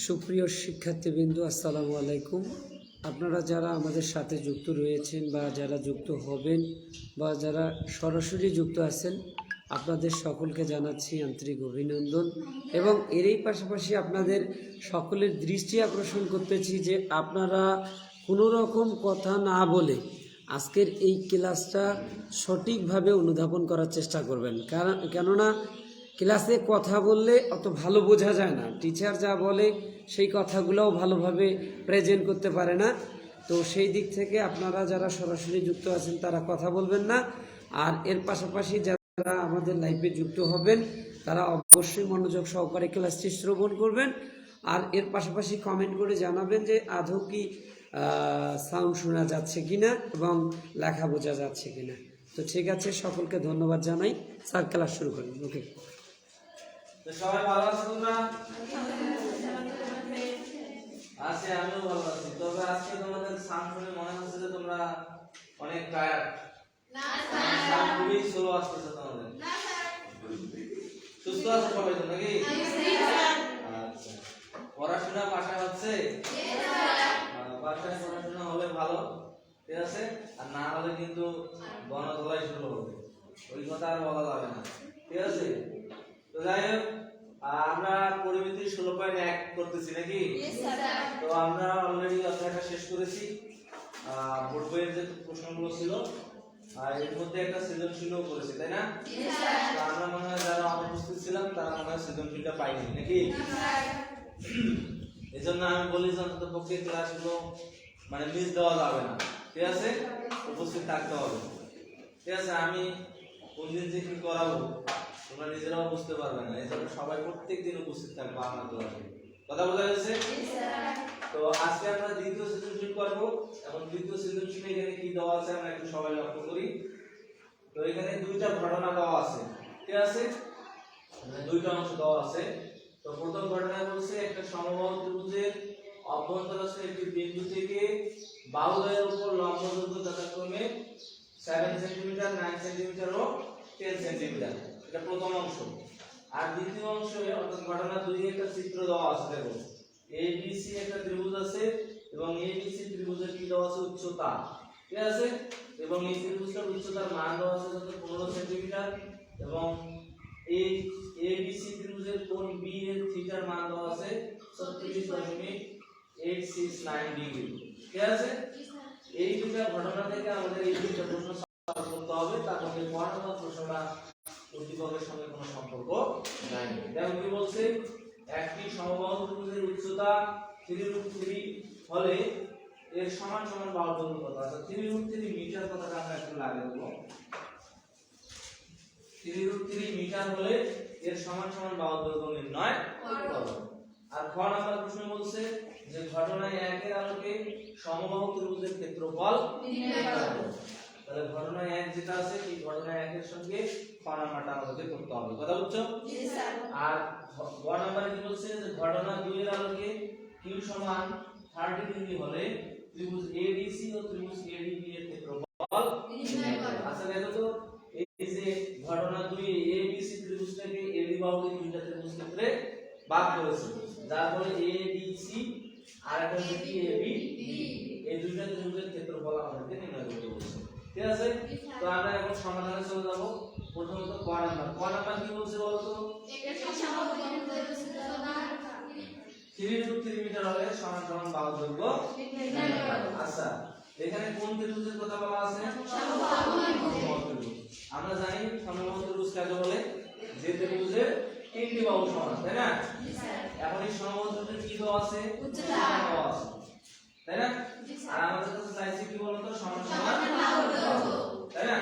সুপ্রিয় শিক্ষার্থীবৃন্দ, আসসালামু আলাইকুম। আপনারা যারা আমাদের সাথে যুক্ত রয়েছেন বা যারা যুক্ত হবেন বা যারা সরাসরি যুক্ত আছেন, আপনাদের সকলকে জানাচ্ছি আন্তরিক অভিনন্দন। এবং এরই পাশাপাশি আপনাদের সকলের দৃষ্টি আকর্ষণ করতেছি যে আপনারা কোনো রকম কথা না বলে আজকের এই ক্লাসটা সঠিকভাবে অনুধাবন করার চেষ্টা করবেন। কেননা ক্লাসে কথা বললে অত ভালো বোঝা যায় না, টিচার যা বলে সেই কথাগুলোও ভালোভাবে প্রেজেন্ট করতে পারে না। তো সেই দিক থেকে আপনারা যারা সরাসরি যুক্ত আছেন তারা কথা বলবেন না, আর এর পাশাপাশি যারা আমাদের লাইভে যুক্ত হবেন তারা অবশ্যই মনোযোগ সহকারে ক্লাসটি শ্রবণ করবেন। আর এর পাশাপাশি কমেন্ট করে জানাবেন যে আদৌ কি সাউন্ড শোনা যাচ্ছে কিনা এবং লেখা বোঝা যাচ্ছে কিনা। তো ঠিক আছে, সকলকে ধন্যবাদ জানাই। স্যার ক্লাস শুরু করেন। ওকে, তো সবাই ভালো আছো তোমরা? আছি, আমিও ভালো আছি। তবে আজকে তোমাদের সাউন্ড শুনে মনে হচ্ছে যে তোমরা অনেক টায়ার্ড। না স্যার, সাউন্ড খুবই স্লো আসছে তোমাদের। না স্যার, সুস্থ আছো সবাই তো নাকি? আচ্ছা, পড়াশোনা বাসায় হচ্ছে? বাসায় পড়াশোনা হলে ভালো, ঠিক আছে? আর না হলে কিন্তু গণধোলাই শুরু হবে, ওই কথা আর বলা যাবে না, ঠিক আছে? তো যাই হোক, আমরা পরিমিতি 16.1 করতেছি নাকি? তো আমরা অলরেডি অধ্যায়টা শেষ করেছি। বোর্ড বইয়ের যে প্রশ্নগুলো ছিল আর এর মধ্যে একটা সৃজনশীলও করেছি, তাই না? তো আমরা মনে হয় যারা অনুপস্থিত ছিলাম তারা মনে হয় সৃজনশীলটা পাইনি নাকি? এই জন্য আমি বলি যে অন্তত পক্ষে ক্লাসগুলো মানে মিস দেওয়া যাবে না, ঠিক আছে? উপস্থিত থাকতে হবে, ঠিক আছে? আমি কোন দিন যে কি করাবো তোমরা নিজেরাও বুঝতে পারবে না, এই জন্য সবাই প্রত্যেকদিন উপস্থিত থাকবে আমার ক্লাসে। কথা বোঝা গেছে? তো আজকে আমরা দ্বিতীয় সৃজনশীল করব, এবং দ্বিতীয় সৃজনশীলে এখানে কি দেওয়া আছে আমরা একটু সবাই লক্ষ্য করি। তো এখানে দুইটা ঘটনা দেওয়া আছে, ঠিক আছে? মানে দুইটা অংশ দেওয়া আছে। তো প্রথম ঘটনায় বলছে একটা সমবাহু ত্রিভুজের অভ্যন্তরস্থ একটি বিন্দু থেকে বাহুদ্বয়ের উপর লম্ব দৈর্ঘ্য যথাক্রমে 7 সেন্টিমিটার, 9 সেন্টিমিটার ও 10 সেন্টিমিটার। এটা প্রথম অংশ। আর দ্বিতীয় অংশে অর্থাৎ ঘটনা 2 এ একটা চিত্র দেওয়া আছে। দেখো, ABC একটা ত্রিভুজ আছে এবং ABC ত্রিভুজের কি দেওয়া আছে? উচ্চতা, ঠিক আছে? এবং এই ত্রিভুজটার উচ্চতার মান দেওয়া আছে 15 সেন্টিমিটার, এবং এই ABC ত্রিভুজের কোণ B এর থিটার মান দেওয়া আছে 36.869 ডিগ্রি, ঠিক আছে? এই দুটো ঘটনা থেকে আমাদের এই দুটো প্রশ্ন সলভ করতে হবে। তার মধ্যে কোন নম্বর প্রশ্নটা উদ্দীপকের সঙ্গে কোনো সম্পর্ক নাই। দেখো কি বলছে, একটি সমবাহু ত্রিভুজের উচ্চতা 3√3 হলে এর সমান সমান বাহুর দৈর্ঘ্য কত? আচ্ছা, 3√3 মিটার কথাটা আমরা একটু লাগিয়ে দেব। 3√3 মিটার হলে এর সমান সমান বাহুর দৈর্ঘ্য নির্ণয় করো। আর খ নাম্বার প্রশ্ন বলছে যে ঘটনায় 1 এর আলোকে সমবাহু ত্রিভুজের ক্ষেত্রফল নির্ণয় করো। তাহলে ঘটনায় 1 যেটা আছে এই ঘটনায় 1 এর সঙ্গে খ নাম্বারটা আমাদের করতে হবে। কথা বুঝছো? জি স্যার। আর গ নাম্বারে কি বলছে যে ঘটনা 2 এর আলোকে q সমান 30 ডিগ্রি হলে ত্রিভুজ ADC ও ত্রিভুজ ADB এর ক্ষেত্রফল নির্ণয় করো। আচ্ছা দেখো তো, এই যে ঘটনা 2 ABC ত্রিভুজটাকে AD বাহুকে দুইটা ত্রিভুজ ক্ষেত্রে ভাগ করেছে, যার ফলে ADC আর একটা হচ্ছে ABD, এই দুইটা ত্রিভুজের ক্ষেত্রফল আমাদেরকে নির্ণয় করতে বলেছে, ঠিক আছে? তো আমরা এখন সমাধানে চলে যাব। প্রথমত ক নাম্বার কি বলছে বলো তো? একটা সমবাহু ত্রিভুজের উচ্চতা 3√3 মিটার হলে সমান সমান বাহু দৈর্ঘ্য নির্ণয় করো। আচ্ছা, এখানে কোন ত্রিভুজের কথা বলা আছে? সমবাহু ত্রিভুজ। আমরা জানি সমবাহু ত্রিভুজ কাকে বলে? যে ত্রিভুজের তিনটি বাহু সমান, তাই না? জি স্যার। এখন এই সমবাহু ত্রিভুজের কি দেওয়া আছে? উচ্চতা দেওয়া আছে, তাই না? আর আমাদের কাছে চাইছে কি বলতো? সমান সমান বাহু দৈর্ঘ্য, তাই না?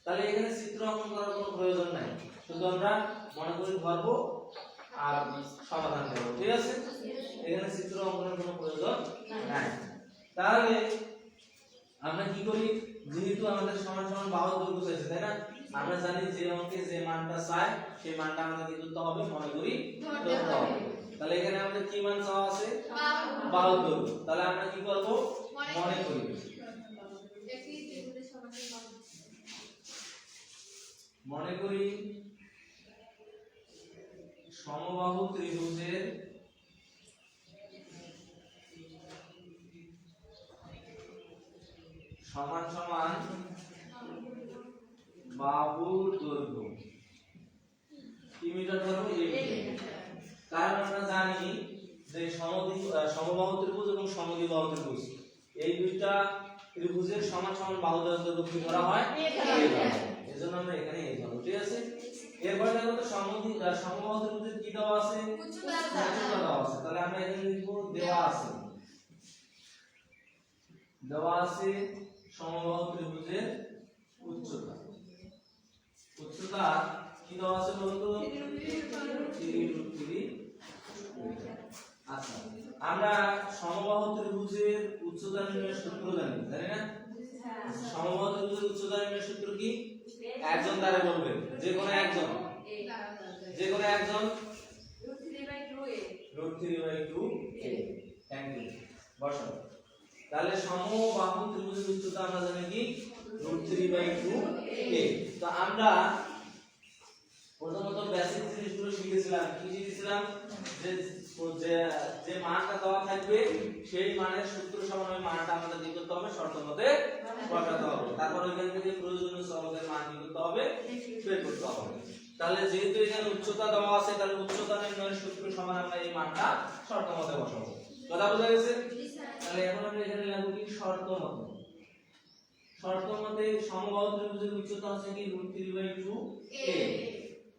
তাহলে এখানে চিত্র অঙ্কন করার কোনো প্রয়োজন নাই, শুধু আমরা মনে করে ধরবো আর সমাধান করব, ঠিক আছে? এখানে চিত্র অঙ্কনের কোনো প্রয়োজন নাই। তাহলে আমরা কি করি, যেহেতু আমাদের সমান সমান বাহু দৈর্ঘ্য চাইছে, তাই না? আমরা জানি যে অঙ্কে যে মানটা চাই সেই মানটা আমাদের কি করতে হবে? মনে করি ধরতে হবে। তাহলে এখানে আমাদের কি মান চাওয়া আছে? বাহু দৈর্ঘ্য। তাহলে আমরা কি করব? মনে করি। মনে করি সমবাহু ত্রিভুজের সমান সমান বাহুর দৈর্ঘ্য কি মিটার ধরবো a মিটার। কারণ আমরা জানি যে সমবাহু ত্রিভুজ এবং সমদ্বিবাহু ত্রিভুজ এই দুইটা ত্রিভুজের সমান সমান বাহু দৈর্ঘ্য কি ধরা হয় a ধরা হয়। এজন্য আমরা এখানে a ধরব, ঠিক আছে। এরপর দেখো তো সমবাহু ত্রিভুজের কি দেওয়া আছে, উচ্চতা দেওয়া আছে। তাহলে আমরা এখানে লিখব দেওয়া আছে সমবাহু ত্রিভুজের উচ্চতা। উচ্চতা কি দেওয়া আছে বলতো 3√3। আচ্ছা, আমরা সমবাহু ত্রিভুজের উচ্চতা নির্ণয়ের সূত্র জানি, তাই না? সমবাহু ত্রিভুজের উচ্চতা নির্ণয়ের সূত্র কি? একজন দ্বারা বলবে, যে কোনো একজন √3/2a। Thank you. বসাও। তাহলে সমবাহু ত্রিভুজের উচ্চতা আমরা জানি কি √3/2a। তো আমরা প্রথমত বেসিক জিনিসগুলো শিখেছিলাম। কি শিখেছিলাম? যে মানটা দেওয়া থাকবে সেই মানের সূত্র সমান ওই মানটা আমাদের কি করতে হবে, শর্ত মতে বসাতে হবে। তারপর ওইখান থেকে প্রয়োজনীয় সহগের মান কি করতে হবে, বের করতে হবে। তাহলে যেহেতু এখানে উচ্চতা দেওয়া আছে, তাহলে উচ্চতা নির্ণয়ের সূত্র সমান আমরা এই মানটা শর্ত মতে বসাবো। কথা বোঝা গেছে? তাহলে এখন আমরা এখানে লিখব কি শর্ত মতে। শর্ত মতে সমবাহু ত্রিভুজের উচ্চতা আছে কি √3/2a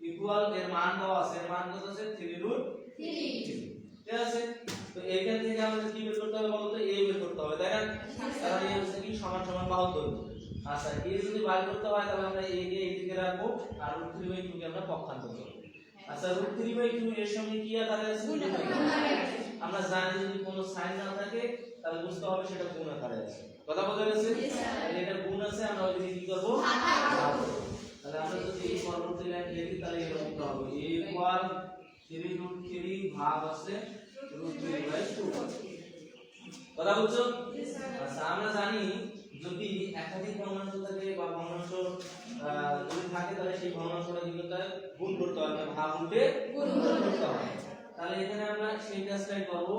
ইকুয়াল এর মান দেওয়া আছে, এর মান কত আছে 3√3। ঠিক আছে। তো এইখান থেকে আমাদের কি বের করতে হবে বলতো, a বের করতে হবে, তাই না? কারণ এই হচ্ছে কি সমান সমান বাহু দৈর্ঘ্য। আচ্ছা, a যদি বের করতে হয় তাহলে আমরা a কে এইদিকে রাখবো আর √3/2 কে আমরা পক্ষান্তর করব। আচ্ছা, √3/2 এর সঙ্গে কি আকারে আছে? আমরা জানি যদি কোনো সাইন না থাকে তাহলে বুঝতে হবে সেটা গুণ আকারে আছে। কথা বোঝা গেছে? তাহলে এটা গুণ আছে, আমরা ওইদিকে কি করব, ভাগ করব। তাহলে আমরা যদি এই পরবর্তী লাইন লিখি তাহলে এরকম হবে a ইকুয়াল 3√3 ভাগ আছে √3/2। কথা বুঝছো? আচ্ছা, আমরা জানি যদি একাধিক ভগ্নাংশ থাকে বা ভগ্নাংশ যদি থাকে তাহলে সেই ভগ্নাংশটা কি করতে হয়, গুণ করতে হয়, মানে ভাগ উল্টে গুণ করতে হয়। তাহলে এখানে আমরা সেই কাজটাই করব,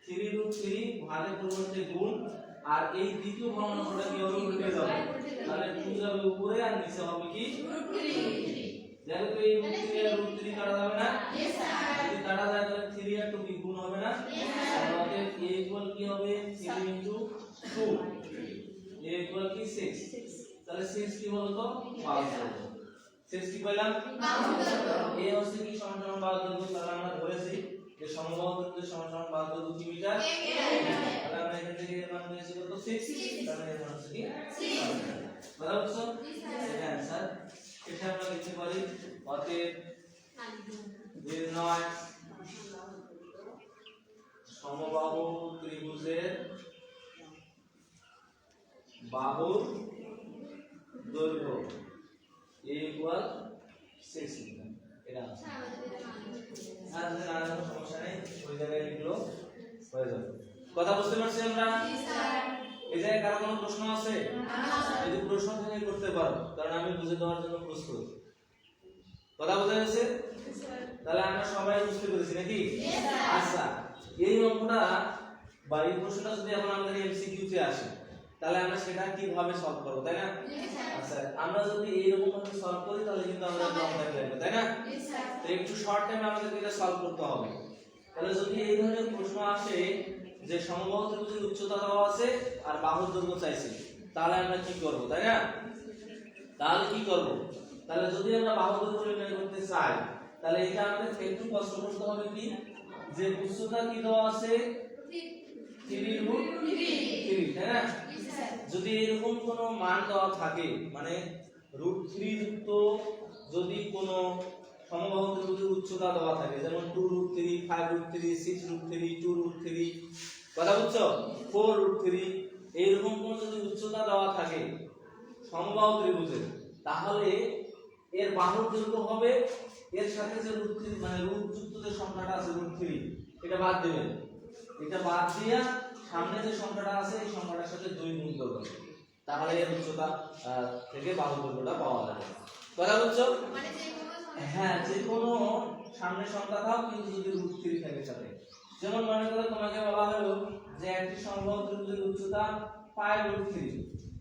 3√3 ভাগের পরিবর্তে গুণ, আর এই দ্বিতীয় ভগ্নাংশটা কি হবে, উল্টে যাবে। তাহলে 2 যাবে উপরে আর নিচে হবে কি √3। দেখো তো এই √3 আর √3 কাটা যাবে না? Yes sir. যদি কাটা যায় তাহলে 3 আর 2 কি গুণ হবে না? Yes sir. তাহলে a ইকুয়াল কি হবে 3 * 2, a ইকুয়াল কি 6। তাহলে 6 কি হলো তো 12। 6 কি পেলাম 12। a হচ্ছে কি সমান সমান 12। তাহলে আমরা ধরেছি যে সমবাহু ত্রিভুজের সমান সমান 12 কি মিটার। তাহলে আমরা এখান থেকে এর মান পেয়েছি কত 6। তাহলে এর মান হচ্ছে কি 6। বরাবর তো এটা आंसर। এটা আমরা লিখতে পারি অতএব নির্ণয় সমবাহু ত্রিভুজের বাহুর দৈর্ঘ্য a ইকুয়াল 6 মিটার। এটা আর আর সমস্যা নেই, ওই জায়গায় লিখলো হয়ে যাবে। কথা বুঝতে পারছি আমরা? জি স্যার। এই জায়গায় কারো কোনো প্রশ্ন আছে? যদি প্রশ্ন থাকে করতে পারো, কারণ আমি বুঝে দেওয়ার জন্য প্রস্তুত। কথা বোঝা গেছে? জি স্যার। তাহলে আমরা সবাই বুঝতে পেরেছি নাকি? জি স্যার। আচ্ছা, এই অঙ্কটা বা এই প্রশ্নটা যদি এখন আমাদের এমসিকিউ তে আসে তাহলে আমরা সেটা কিভাবে সলভ করব, তাই না? জি স্যার। আচ্ছা, আমরা যদি এইরকম ভাবে সলভ করি তাহলে কিন্তু আমাদের লং টাইম লাগবে, তাই না? জি স্যার। তো একটু শর্ট টাইমে আমাদের এটা সলভ করতে হবে। তাহলে যদি এই ধরনের প্রশ্ন আসে যে সমবাহু ত্রিভুজের উচ্চতা দেওয়া আছে আর বাহুর দৈর্ঘ্য চাইছে, তাহলে আমরা কি করব, তাই না? তাহলে কি করব? তাহলে যদি আমরা বাহুর দৈর্ঘ্য নির্ণয় করতে চাই তাহলে এটা আমাদের একটু কষ্ট করতে হবে কি, যে উচ্চতা কি দেওয়া আছে 3√3, তাই না? যদি এরকম কোনো মান দেওয়া থাকে, মানে √3 যুক্ত যদি কোনো সমবাহু ত্রিভুজের উচ্চতা দেওয়া থাকে, যেমন 2√3, 5√3, 6√3, 2√3, কথা বুঝছো, 4√3, এইরকম কোন যদি উচ্চতা দেওয়া থাকে সমবাহু ত্রিভুজের, তাহলে এর বাহুর দৈর্ঘ্য হবে এর সাথে যে √3 মানে রুট যুক্ত যে সংখ্যাটা আছে √3, এটা বাদ দিবেন। এটা বাদ দিয়া সামনে যে সংখ্যাটা আছে এই সংখ্যাটার সাথে 2 গুণ করবেন, তাহলে এর উচ্চতা থেকে বাহুর দৈর্ঘ্যটা পাওয়া যাবে। কথা বুঝছো? মানে যে কোনো হ্যাঁ, যে কোনো সামনে সংখ্যা দাও কিন্তু যদি √3 থাকে সাথে। যেমন মনে করো তোমাকে বলা হলো যে একটি সমবাহু ত্রিভুজের উচ্চতা 5√3,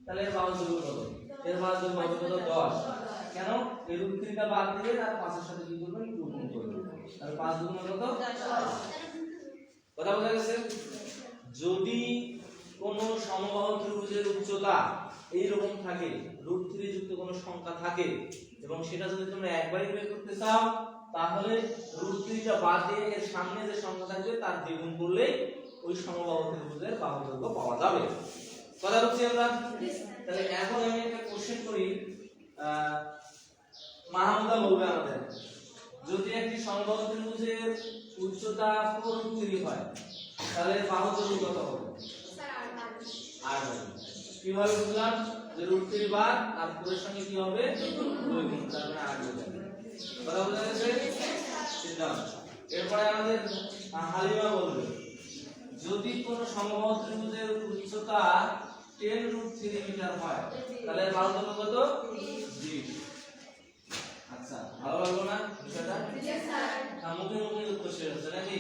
তাহলে এর বাহুর দৈর্ঘ্য কত? এর বাহুর দৈর্ঘ্য হবে কত? 10। কেন? এই রুট 3 টা বাদ দিবেন আর 5 এর সাথে কি করবেন? 2 গুণ করবেন। তাহলে 5 দুগুণ কত? 10। কথা বোঝা গেছে? যদি কোন সমবাহু ত্রিভুজের উচ্চতা এইরকম থাকে, রুট 3 যুক্ত কোন সংখ্যা থাকে এবং সেটা যদি তোমরা একবারই বের করতে চাও, তাহলে রুট 3 টা বাদ দিয়ে এর সামনে যে সংখ্যা থাকবে তার দ্বিগুণ করলেই ওই সমবাহু ত্রিভুজের বাহু দৈর্ঘ্য পাওয়া যাবে। কথা বুঝছি আমরা? তাহলে এখন আমি একটা কোশ্চেন করি, মাহমুদা বলবে আমাদের, যদি একটি সমবাহু ত্রিভুজের উচ্চতা পুরো রুট 3 হয় তাহলে বাহু দৈর্ঘ্য কত হবে? স্যার 8 হবে। কিভাবে বুঝলাম? যে রুট 3 বাদ আর পুরোর সঙ্গে কি হবে? 2 গুণ, তার মানে 8 হবে। কথা বোঝা গেছে? চিন্তা। এরপরে আমাদের হালিমা বলবে, যদি কোন সমবাহু ত্রিভুজের উচ্চতা 10 রুট 3 মিটার হয় তাহলে বাহু দৈর্ঘ্য কত? 20। আচ্ছা, ভালো লাগলো না বিষয়টা? মুখে মুখে উত্তর শেষ হচ্ছে নাকি?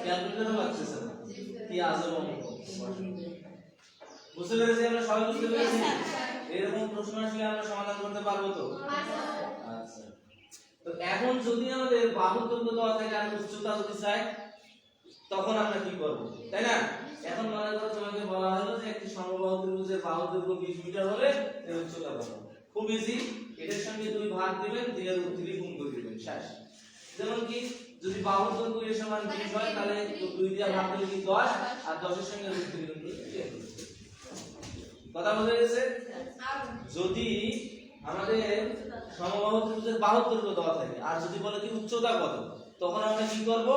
ক্যালকুলেটরও লাগতেছে না। কি আজব অঙ্ক। বুঝতে পেরেছি আমরা? সবাই বুঝতে পেরেছি? এরকম প্রশ্ন আসলে আমরা সমাধান করতে পারবো তো? আচ্ছা, তো এখন যদি আমাদের বাহু দৈর্ঘ্য দেওয়া থাকে আর উচ্চতা যদি চাই, তখন আমরা কি করব? তাই না? এখন মনে করো তোমাকে বলা হলো যে একটি সমবাহু ত্রিভুজের বাহু দৈর্ঘ্য 20 মিটার হলে এর উচ্চতা কত? খুব ইজি, এটার সঙ্গে 2 ভাগ দিবেন, দিয়ে রুট 3 গুণ করে দিবেন, শেষ। যেমন কি, যদি বাহু দৈর্ঘ্য এর সমান 20 হয় তাহলে 2 দিয়ে ভাগ দিলে কি 10, আর 10 এর সঙ্গে রুট 3 গুণ করলে 10। কথা বোঝা গেছে? যদি আমাদের সমবাহু ত্রিভুজের বাহু দৈর্ঘ্য দেওয়া থাকে আর যদি বলে কি উচ্চতা কত, তখন আমরা কি করব?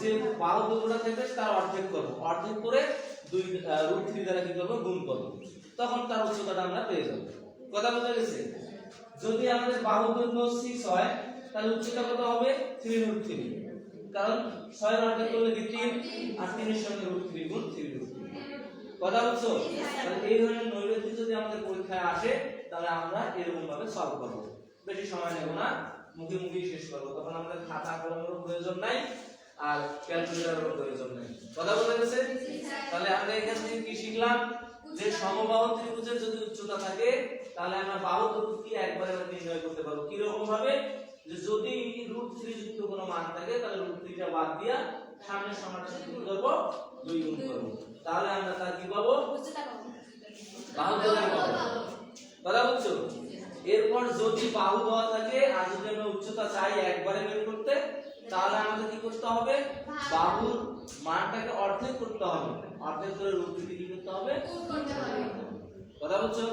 যে বাহু দৈর্ঘ্যটা থাকবে তার অর্ধেক করব, অর্ধেক করে রুট 3 দ্বারা কি করব? গুণ করব, তখন তার উচ্চতাটা আমরা পেয়ে যাব। কথা বোঝা গেছে? যদি আমাদের বাহু দৈর্ঘ্য 6 হয় তাহলে উচ্চতা কত হবে? 3 রুট 3, কারণ 6 এর অর্ধেক করলে কি 3, আর 3 এর সঙ্গে রুট 3 গুণ 3 রুট 3। কথা বুঝছো? তাহলে এই ধরনের নৈবেদ্য যদি আমাদের পরীক্ষায় আসে তাহলে আমরা এরকম ভাবে সলভ করব, বেশি সময় নেব না, মুখে মুখেই শেষ করব, তখন আমাদের খাতা কলমেরও প্রয়োজন নাই আর ক্যালকুলেটরেরও প্রয়োজন নাই। কথা বোঝা গেছে? তাহলে আমরা এখান থেকে কি শিখলাম? যে সমবাহু ত্রিভুজের যদি উচ্চতা থাকে তাহলে আমরা বাহু দৈর্ঘ্য কি একবারে আমরা নির্ণয় করতে পারবো। কি রকম ভাবে? যে যদি রুট 3 যুক্ত কোনো মান থাকে তাহলে রুট 3 টা বাদ দিয়া সামনের সংখ্যাটা সাথে কি করব? 2 গুণ করব, তাহলে আমরা তার কি পাবো? বাহু দৈর্ঘ্য পাবো। কথা বুঝছো? এরপর যদি বাহু দেওয়া থাকে আর যদি আমরা উচ্চতা চাই একবারে বের করতে, তাহলে আমাদের কি করতে হবে? বাহুর মানটাকে অর্ধেক করতে হবে, অর্ধেক করে রুট 3 কি করতে হবে? কথা বুঝছো?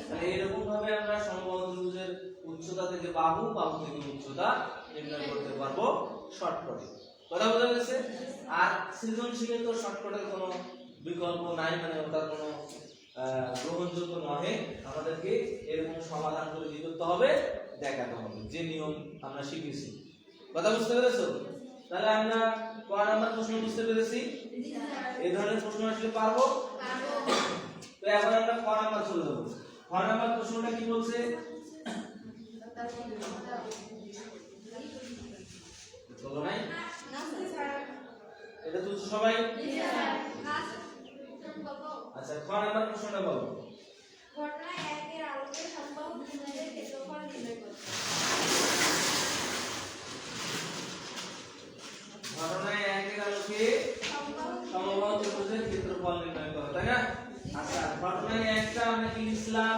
তাহলে এরকম ভাবে আমরা সমবাহু ত্রিভুজের উচ্চতা থেকে বাহু, বাহু থেকে উচ্চতা নির্ণয় করতে পারবো শর্টকাটে। কথা বোঝা গেছে? আর সৃজনশীলে তো শর্টকাটের কোনো বিকল্প নাই, মানে ওটার কোনো গ্রহণযোগ্য নহে, আমাদেরকে এরকম সমাধান করে কি করতে হবে? দেখাতে হবে, যে নিয়ম আমরা শিখেছি। কথা বুঝতে পেরেছো? তাহলে আমরা কয় নাম্বার প্রশ্ন বুঝতে পেরেছি? এই ধরনের প্রশ্ন আসলে পারবো। তো এখন আমরা ক নাম্বার চলে যাব। ক নাম্বার প্রশ্নটা কি বলছে? বলো নাই? এটা তো সবাই? আচ্ছা, ক নাম্বার প্রশ্নটা বলো। ঘটনা 1 এর আলোকে সমবাহু ত্রিভুজের ক্ষেত্রফল নির্ণয় করো। ঘটনা 1 এর আলোকে সমবাহু ত্রিভুজের ক্ষেত্রফল নির্ণয় করো, তাই না? আচ্ছা, ঘটনা 1টা আমরা কি লিখলাম?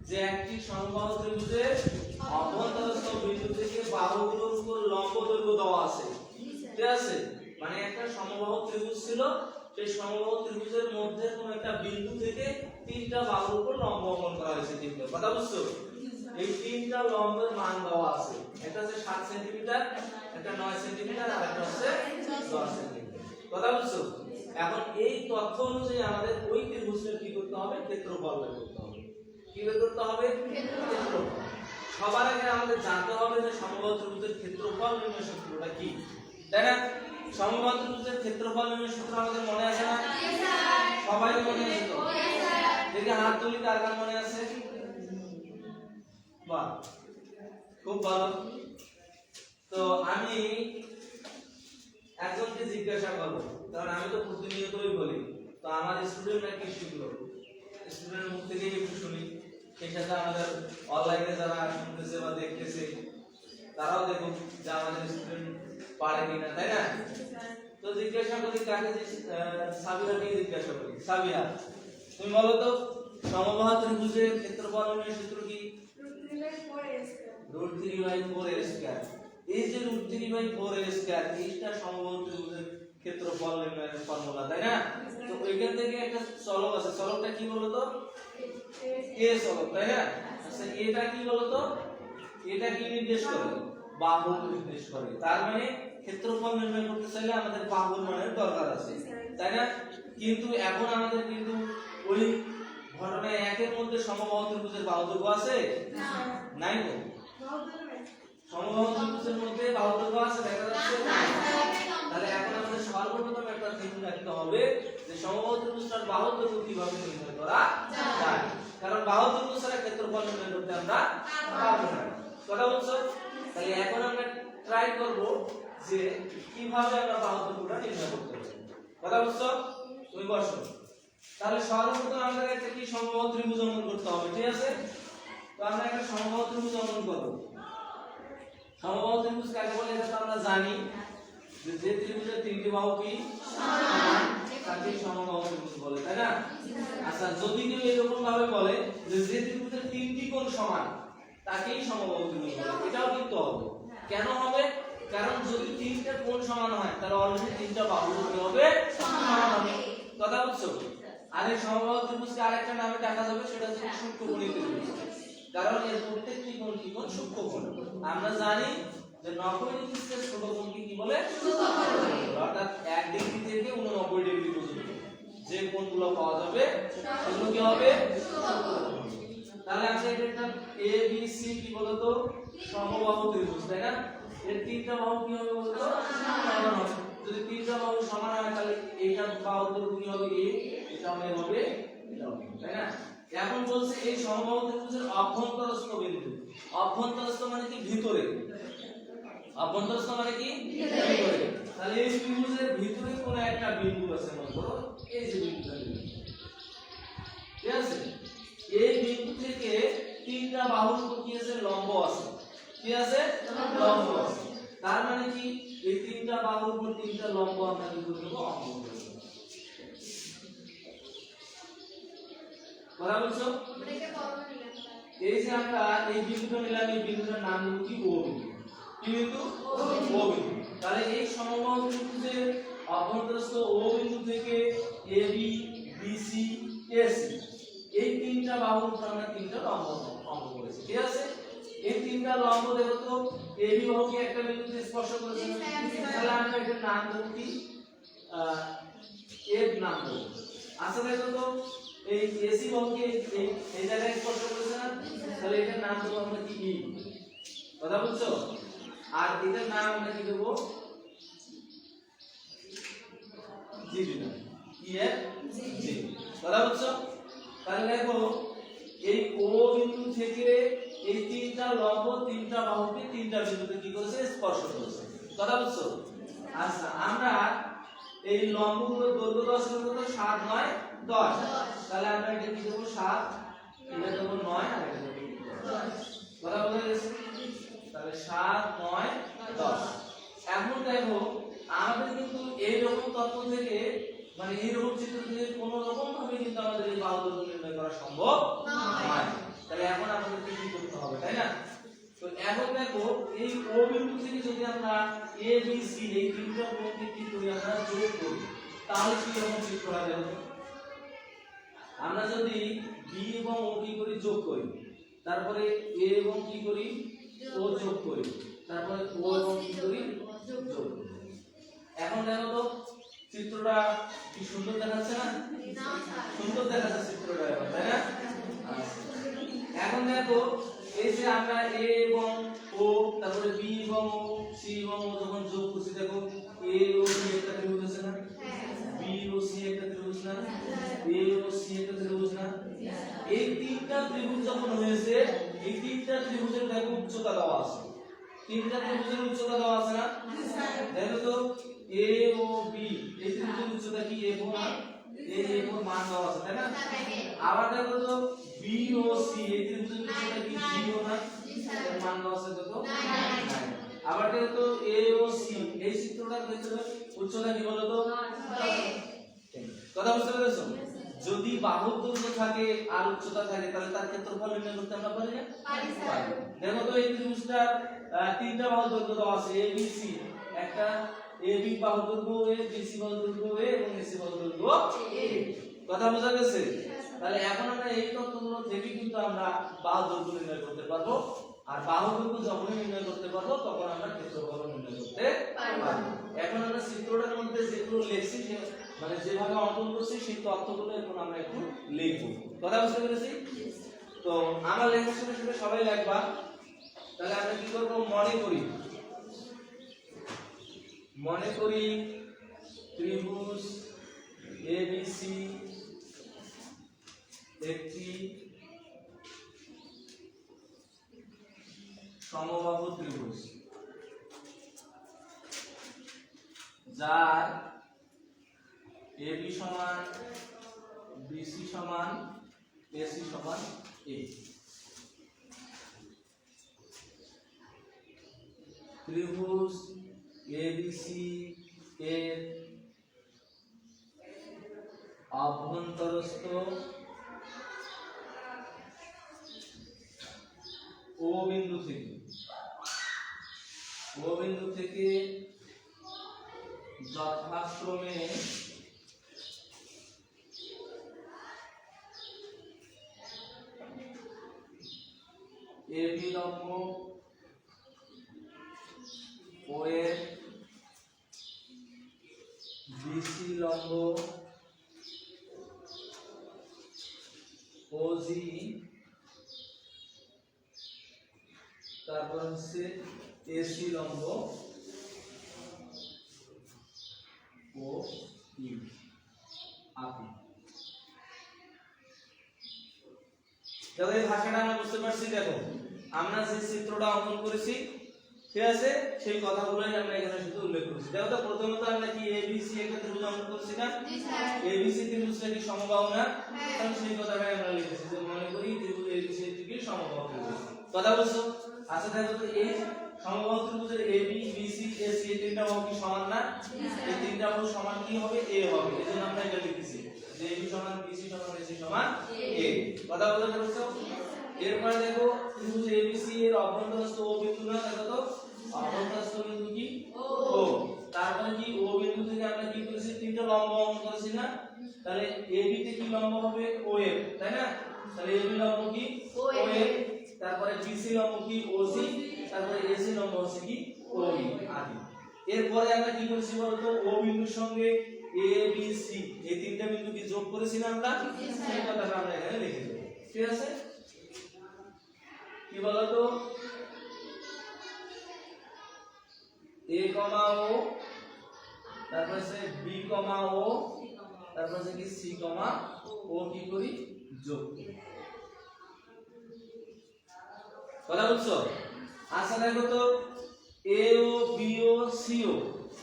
যে একটি সমবাহু ত্রিভুজের অভ্যন্তরস্থ বিন্দু থেকে বাহুগুলোর উপর লম্ব দৈর্ঘ্য দেওয়া আছে। ঠিক আছে? মানে একটা সমবাহু ত্রিভুজ ছিল, সেই সমবাহু ত্রিভুজের মধ্যে কোন একটা বিন্দু থেকে 3টা বাহুর উপর লম্ব অঙ্কন করা হয়েছে। তিনটা, কথা বুঝছো? এই 3টা লম্বের মান দেওয়া আছে, একটা হচ্ছে 7 সেন্টিমিটার, একটা 9 সেন্টিমিটার, আর একটা হচ্ছে 10 সেন্টিমিটার। কথা বুঝছো? এখন এই তথ্য অনুযায়ী আমাদের ওই ত্রিভুজের কি করতে হবে? ক্ষেত্রফল বের করতে হবে। কি বের করতে হবে? ক্ষেত্রফল। সবার আগে আমাদের জানতে হবে যে সমবাহু ত্রিভুজের ক্ষেত্রফল নির্ণয় সূত্রটা কি, তাই না? সমবাহু ত্রিভুজের ক্ষেত্রফল নির্ণয় সূত্র আমাদের মনে আছে না? সবাই মনে আছে তো? দেখি হাত তুলি, কার কার মনে আছে? বাহ, খুব ভালো। তো আমি একজনকে জিজ্ঞাসা করবো, কারণ আমি তো প্রতিনিয়তই বলি, তো আমার স্টুডেন্টরা কি শিখলো স্টুডেন্টের মুখ থেকে একটু শুনি, সেই সাথে আমাদের অনলাইনে যারা শুনতেছে বা দেখতেছে তারাও দেখুন যে আমাদের স্টুডেন্ট পারে কিনা, তাই না? তো জিজ্ঞাসা করি কাকে, যে সাবিরাকে জিজ্ঞাসা করি। সাবিরা, তুমি বলো তো সমবাহু ত্রিভুজের ক্ষেত্রফল নির্ণয়ের সূত্র কি? √3/4a²। এই যে √3/4a², এইটা সমবাহু ত্রিভুজের ক্ষেত্রফল নির্ণয়ের ফর্মুলা, তাই না? তো ওইখান থেকে একটা চলক আছে, চলকটা কি বলো তো? a চলক, তাই না? আচ্ছা, এটা কি বলো তো? এটা কি নির্দেশ করে? বাহু নির্দেশ করে। তার মানে ক্ষেত্রফল নির্ণয় করতে চাইলে আমাদের বাহুর মানের দরকার আছে, তাই না? কিন্তু এখন আমাদের কিন্তু ওই ঘটনা একের মধ্যে সমবাহু ত্রিভুজের বাহুদৈর্ঘ্য আছে? নাই তো। সমবাহু ত্রিভুজের মধ্যে বাহুদৈর্ঘ্য আছে, দেখা যাচ্ছে না। তাহলে এখন আমাদের সর্বপ্রথম একটা থিওরি রাখতে হবে যে সমবাহু ত্রিভুজটার বাহুদৈর্ঘ্য কিভাবে নির্ণয় করা যায়, কারণ বাহুদৈর্ঘ্য ছাড়া ক্ষেত্রফল নির্ণয় করতে আমরা পারবো না। কথা বলছো? তাহলে এখন আমরা ট্রাই করব যে কিভাবে আমরা বাহুদৈর্ঘ্যটা নির্ণয় করতে পারি। কথা বলছো? তুমি বসো। তাহলে সর্বপ্রথম আমাদের একটা কি সমবাহু ত্রিভুজ অঙ্কন করতে হবে, ঠিক আছে? তো আমরা একটা সমবাহু ত্রিভুজ অঙ্কন করব। সমবাহু ত্রিভুজ কাকে বলে এটা তো আমরা জানি, যে ত্রিভুজের তিনটি বাহু কি সমান তাকে সমবাহু ত্রিভুজ বলে, তাই না? আচ্ছা, যদি কেউ এরকম ভাবে বলে যে ত্রিভুজের তিনটি কোণ সমান তাকেই সমবাহু ত্রিভুজ বলে, এটাও কিন্তু হবে। কেন হবে? কারণ যদি তিনটা কোণ সমান হয় তাহলে অলরেডি তিনটা বাহু কি হবে? সমান হবে। কথা বুঝছো? আর এই সমবাহু ত্রিভুজকে আরেকটা নামে ডাকা যাবে, সেটা হচ্ছে সূক্ষ্মকোণী ত্রিভুজ, কারণ এর প্রত্যেকটি কোণ কি কোণ? সূক্ষ্মকোণ। আমরা জানি যে 90 ডিগ্রি থেকে ছোট কোণকে কি বলে? সূক্ষ্মকোণ। অর্থাৎ 1 ডিগ্রি থেকে 89 ডিগ্রি পর্যন্ত যে কোণগুলো পাওয়া যাবে সেগুলো কি হবে? সূক্ষ্মকোণ। তাহলে আমরা এটা এ বি সি কি বলতো? সমবাহু ত্রিভুজ, তাই না? এর তিনটা বাহু কি হবে বলতো? সমান হবে। যদি তিনটা বাহু সমান হয় তাহলে এইটা বাহুর দৈর্ঘ্য কি হবে? a, এটা হবে, এটা হবে, তাই না? এখন বলছে এই সমবাহু ত্রিভুজের অভ্যন্তরস্থ বিন্দু। অভ্যন্তরস্থ মানে কি? ভিতরে। অভ্যন্তরস্থ মানে কি? ভিতরে। তাহলে এই ত্রিভুজের ভিতরে কোন একটা বিন্দু আছে, মনে করো এই যে বিন্দুটা, ঠিক আছে? এই বিন্দু থেকে তিনটা বাহুর উপর কি আছে? লম্ব আছে। কি আছে? লম্ব আছে। তার মানে কি? এই তিনটা বাহুর উপর তিনটা লম্ব আমরা কি করব? অঙ্কন করব। কথা বলছো? এই যে আমরা এই বিন্দুটা নিলাম, এই বিন্দুটার নাম দেব কি? ও বিন্দু। কি বিন্দু? ও বিন্দু। তাহলে এই সমবাহু ত্রিভুজের অভ্যন্তরস্থ ও বিন্দু থেকে এবি, বিসি, এসি এই তিনটা বাহুর উপর আমরা তিনটা লম্ব অঙ্কন করেছি, ঠিক আছে? এই তিনটা লম্ব দেখো তো, এবি বাহুকে একটা বিন্দুতে স্পর্শ করেছে, তাহলে আমরা এটার নাম দেব কি? এর নাম দেব। আচ্ছা, দেখো তো এই এসি বাহুকে এই জায়গায় স্পর্শ করেছে না, তাহলে এটার নাম দেব আমরা কি? ই। কথা বুঝছো? আর এটার নাম আমরা কি দেব? জি দিলাম। কি এর? জি। কথা বুঝছো? তাহলে দেখো এই ও বিন্দু থেকে এই তিনটা লম্ব তিনটা বাহুকে তিনটা বিন্দুতে কি করেছে? স্পর্শ করেছে। কথা বুঝছো? আচ্ছা, আমরা এই লম্বগুলোর দৈর্ঘ্য 10 কত? 7 9 10। তাহলে আমরা এটা কি দেব? 7, এটা দেব 9 আর এটা দেব 10। কথা বুঝা গেছে? তাহলে 7 9 10। এখন দেখো আমাদের কিন্তু এই রকম তথ্য থেকে, মানে এই রকম চিত্র থেকে কোনো রকম ভাবে কিন্তু আমাদের এই বাহু দৈর্ঘ্য নির্ণয় করা সম্ভব নয়। তাহলে এখন আমাদের কি করতে হবে, তাই না? তো এখন দেখো এই ও বিন্দু থেকে যদি আমরা এ বি সি এই তিনটা কোণকে কি করি? আমরা যোগ করি, তাহলে কি রকম চিত্র হয় দেখো। আমরা যদি বি এবং ও কি করি? যোগ করি, তারপরে এ এবং কি করি? ও যোগ করি, তারপরে ও এবং কি করি? যোগ করি। এখন দেখো তো চিত্রটা কি সুন্দর দেখাচ্ছে না? সুন্দর দেখাচ্ছে চিত্রটা এখন, তাই না? এখন দেখো এই যে আমরা এ এবং ও, তারপরে বি এবং ও, সি এবং ও যখন যোগ করছি, দেখো এ ও সি একটা ত্রিভুজ আছে না? বি ও সি একটা ত্রিভুজ না? এ ও সি একটা ত্রিভুজ না? এই তিনটা ত্রিভুজ যখন হয়েছে, এই তিনটা ত্রিভুজের দেখো উচ্চতা দেওয়া আছে। তিনটা ত্রিভুজের উচ্চতা দেওয়া আছে না? দেখো তো এ ও বি এই ত্রিভুজের উচ্চতা কি? এ এবং মান দেওয়া আছে, তাই না? আবার দেখো তো বিওসি এই ত্রিভুজের উচ্চতা কি জিরো না এর মান দেওয়া আছে কত 9 আবার দেখো তো এওসি এই চিত্রটা দেখো উচ্চতা কি বলো তো কথা বুঝতে পেরেছো যদি বাহুর দৈর্ঘ্য থাকে আর উচ্চতা থাকে তাহলে তার ক্ষেত্রফল নির্ণয় করতে আমরা পারি না পারি দেখো তো এই ত্রিভুজটার তিনটা বাহুর দৈর্ঘ্য দেওয়া আছে এবিসি একটা এবি বাহুর দৈর্ঘ্য এ বিসি বাহুর দৈর্ঘ্য এ এবং এসি বাহুর দৈর্ঘ্য এ কথা বোঝা গেছে তাহলে এখন আমরা এই তথ্যগুলো থেকে কিন্তু আমরা বাহুর দৈর্ঘ্য নির্ণয় করতে পারবো আর বাহুর দৈর্ঘ্য যখনই নির্ণয় করতে পারবো তখন আমরা ক্ষেত্রফল নির্ণয় করতে পারবো এখন আমরা চিত্রটার মধ্যে যেগুলো লিখছি মানে যেভাবে অঙ্কন করছি সেই তথ্যগুলো এখন আমরা একটু লিখবো কথা বুঝতে পেরেছি তো আমরা লেখার সাথে সাথে সবাই লিখবা তাহলে আমরা কি করব মনে করি ত্রিভুজ এবিসি একটি সমবাহু ত্রিভুজ যার এবি সমান বিসি সমান এসি সমান এ ত্রিভুজ এবিসি এর অভ্যন্তরস্থ ও বিন্দু থেকে যথাক্রমে এবি লম্ব ও এর বিসি লম্ব ওজি তারপর হচ্ছে এসি লম্ব ও ই আপনি দেখো এই ভাষাটা আমরা বুঝতে পারছি দেখো আমরা যে চিত্রটা অঙ্কন করেছি ঠিক আছে সেই কথাগুলোই আমরা এখানে শুধু উল্লেখ করেছি দেখো তো প্রথমত আমরা কি এবিসি একটা ত্রিভুজ অঙ্কন করেছি না জি স্যার এবিসি ত্রিভুজটা কি সমবাহু না তাহলে সেই কথাটাই আমরা লিখেছি যে মনে করি ত্রিভুজ এবিসি কি সমবাহু ত্রিভুজ কথা বলছো আচ্ছা দেখো তো এই সমবাহু ত্রিভুজের এবি বিসি এসি এই তিনটা বাহু কি সমান না এই তিনটা বাহু সমান কি হবে এ হবে এজন্য আমরা এটা লিখেছি যে এবি সমান বিসি সমান এসি সমান এ কথা বলতে পারছো এরপরে দেখো ত্রিভুজ এবিসি এর অভ্যন্তরস্থ ও বিন্দু না দেখো তো অভ্যন্তরস্থ বিন্দু কি ও তারপরে কি ও বিন্দু থেকে আমরা কি করেছি তিনটা লম্ব অঙ্কন করেছি না তাহলে এবি তে কি লম্ব হবে ওএফ তাই না তাহলে এবি লম্ব কি ওএফ তারপরে বিসি লম্ব কি ওসি তারপরে এসি লম্ব হচ্ছে কি ওই আদি এরপরে আমরা কি করেছি বলতো ও বিন্দুর সঙ্গে এ বি সি এই তিনটা বিন্দু কি যোগ করেছি না আমরা সেই কথাটা আমরা এখানে লিখে দেব ঠিক আছে কি বলতো a ও তারপর সে b ও তারপর সে কি c ও কি করি যোগ কথা বুঝছো আচ্ছা দেখো তো a O b O c ও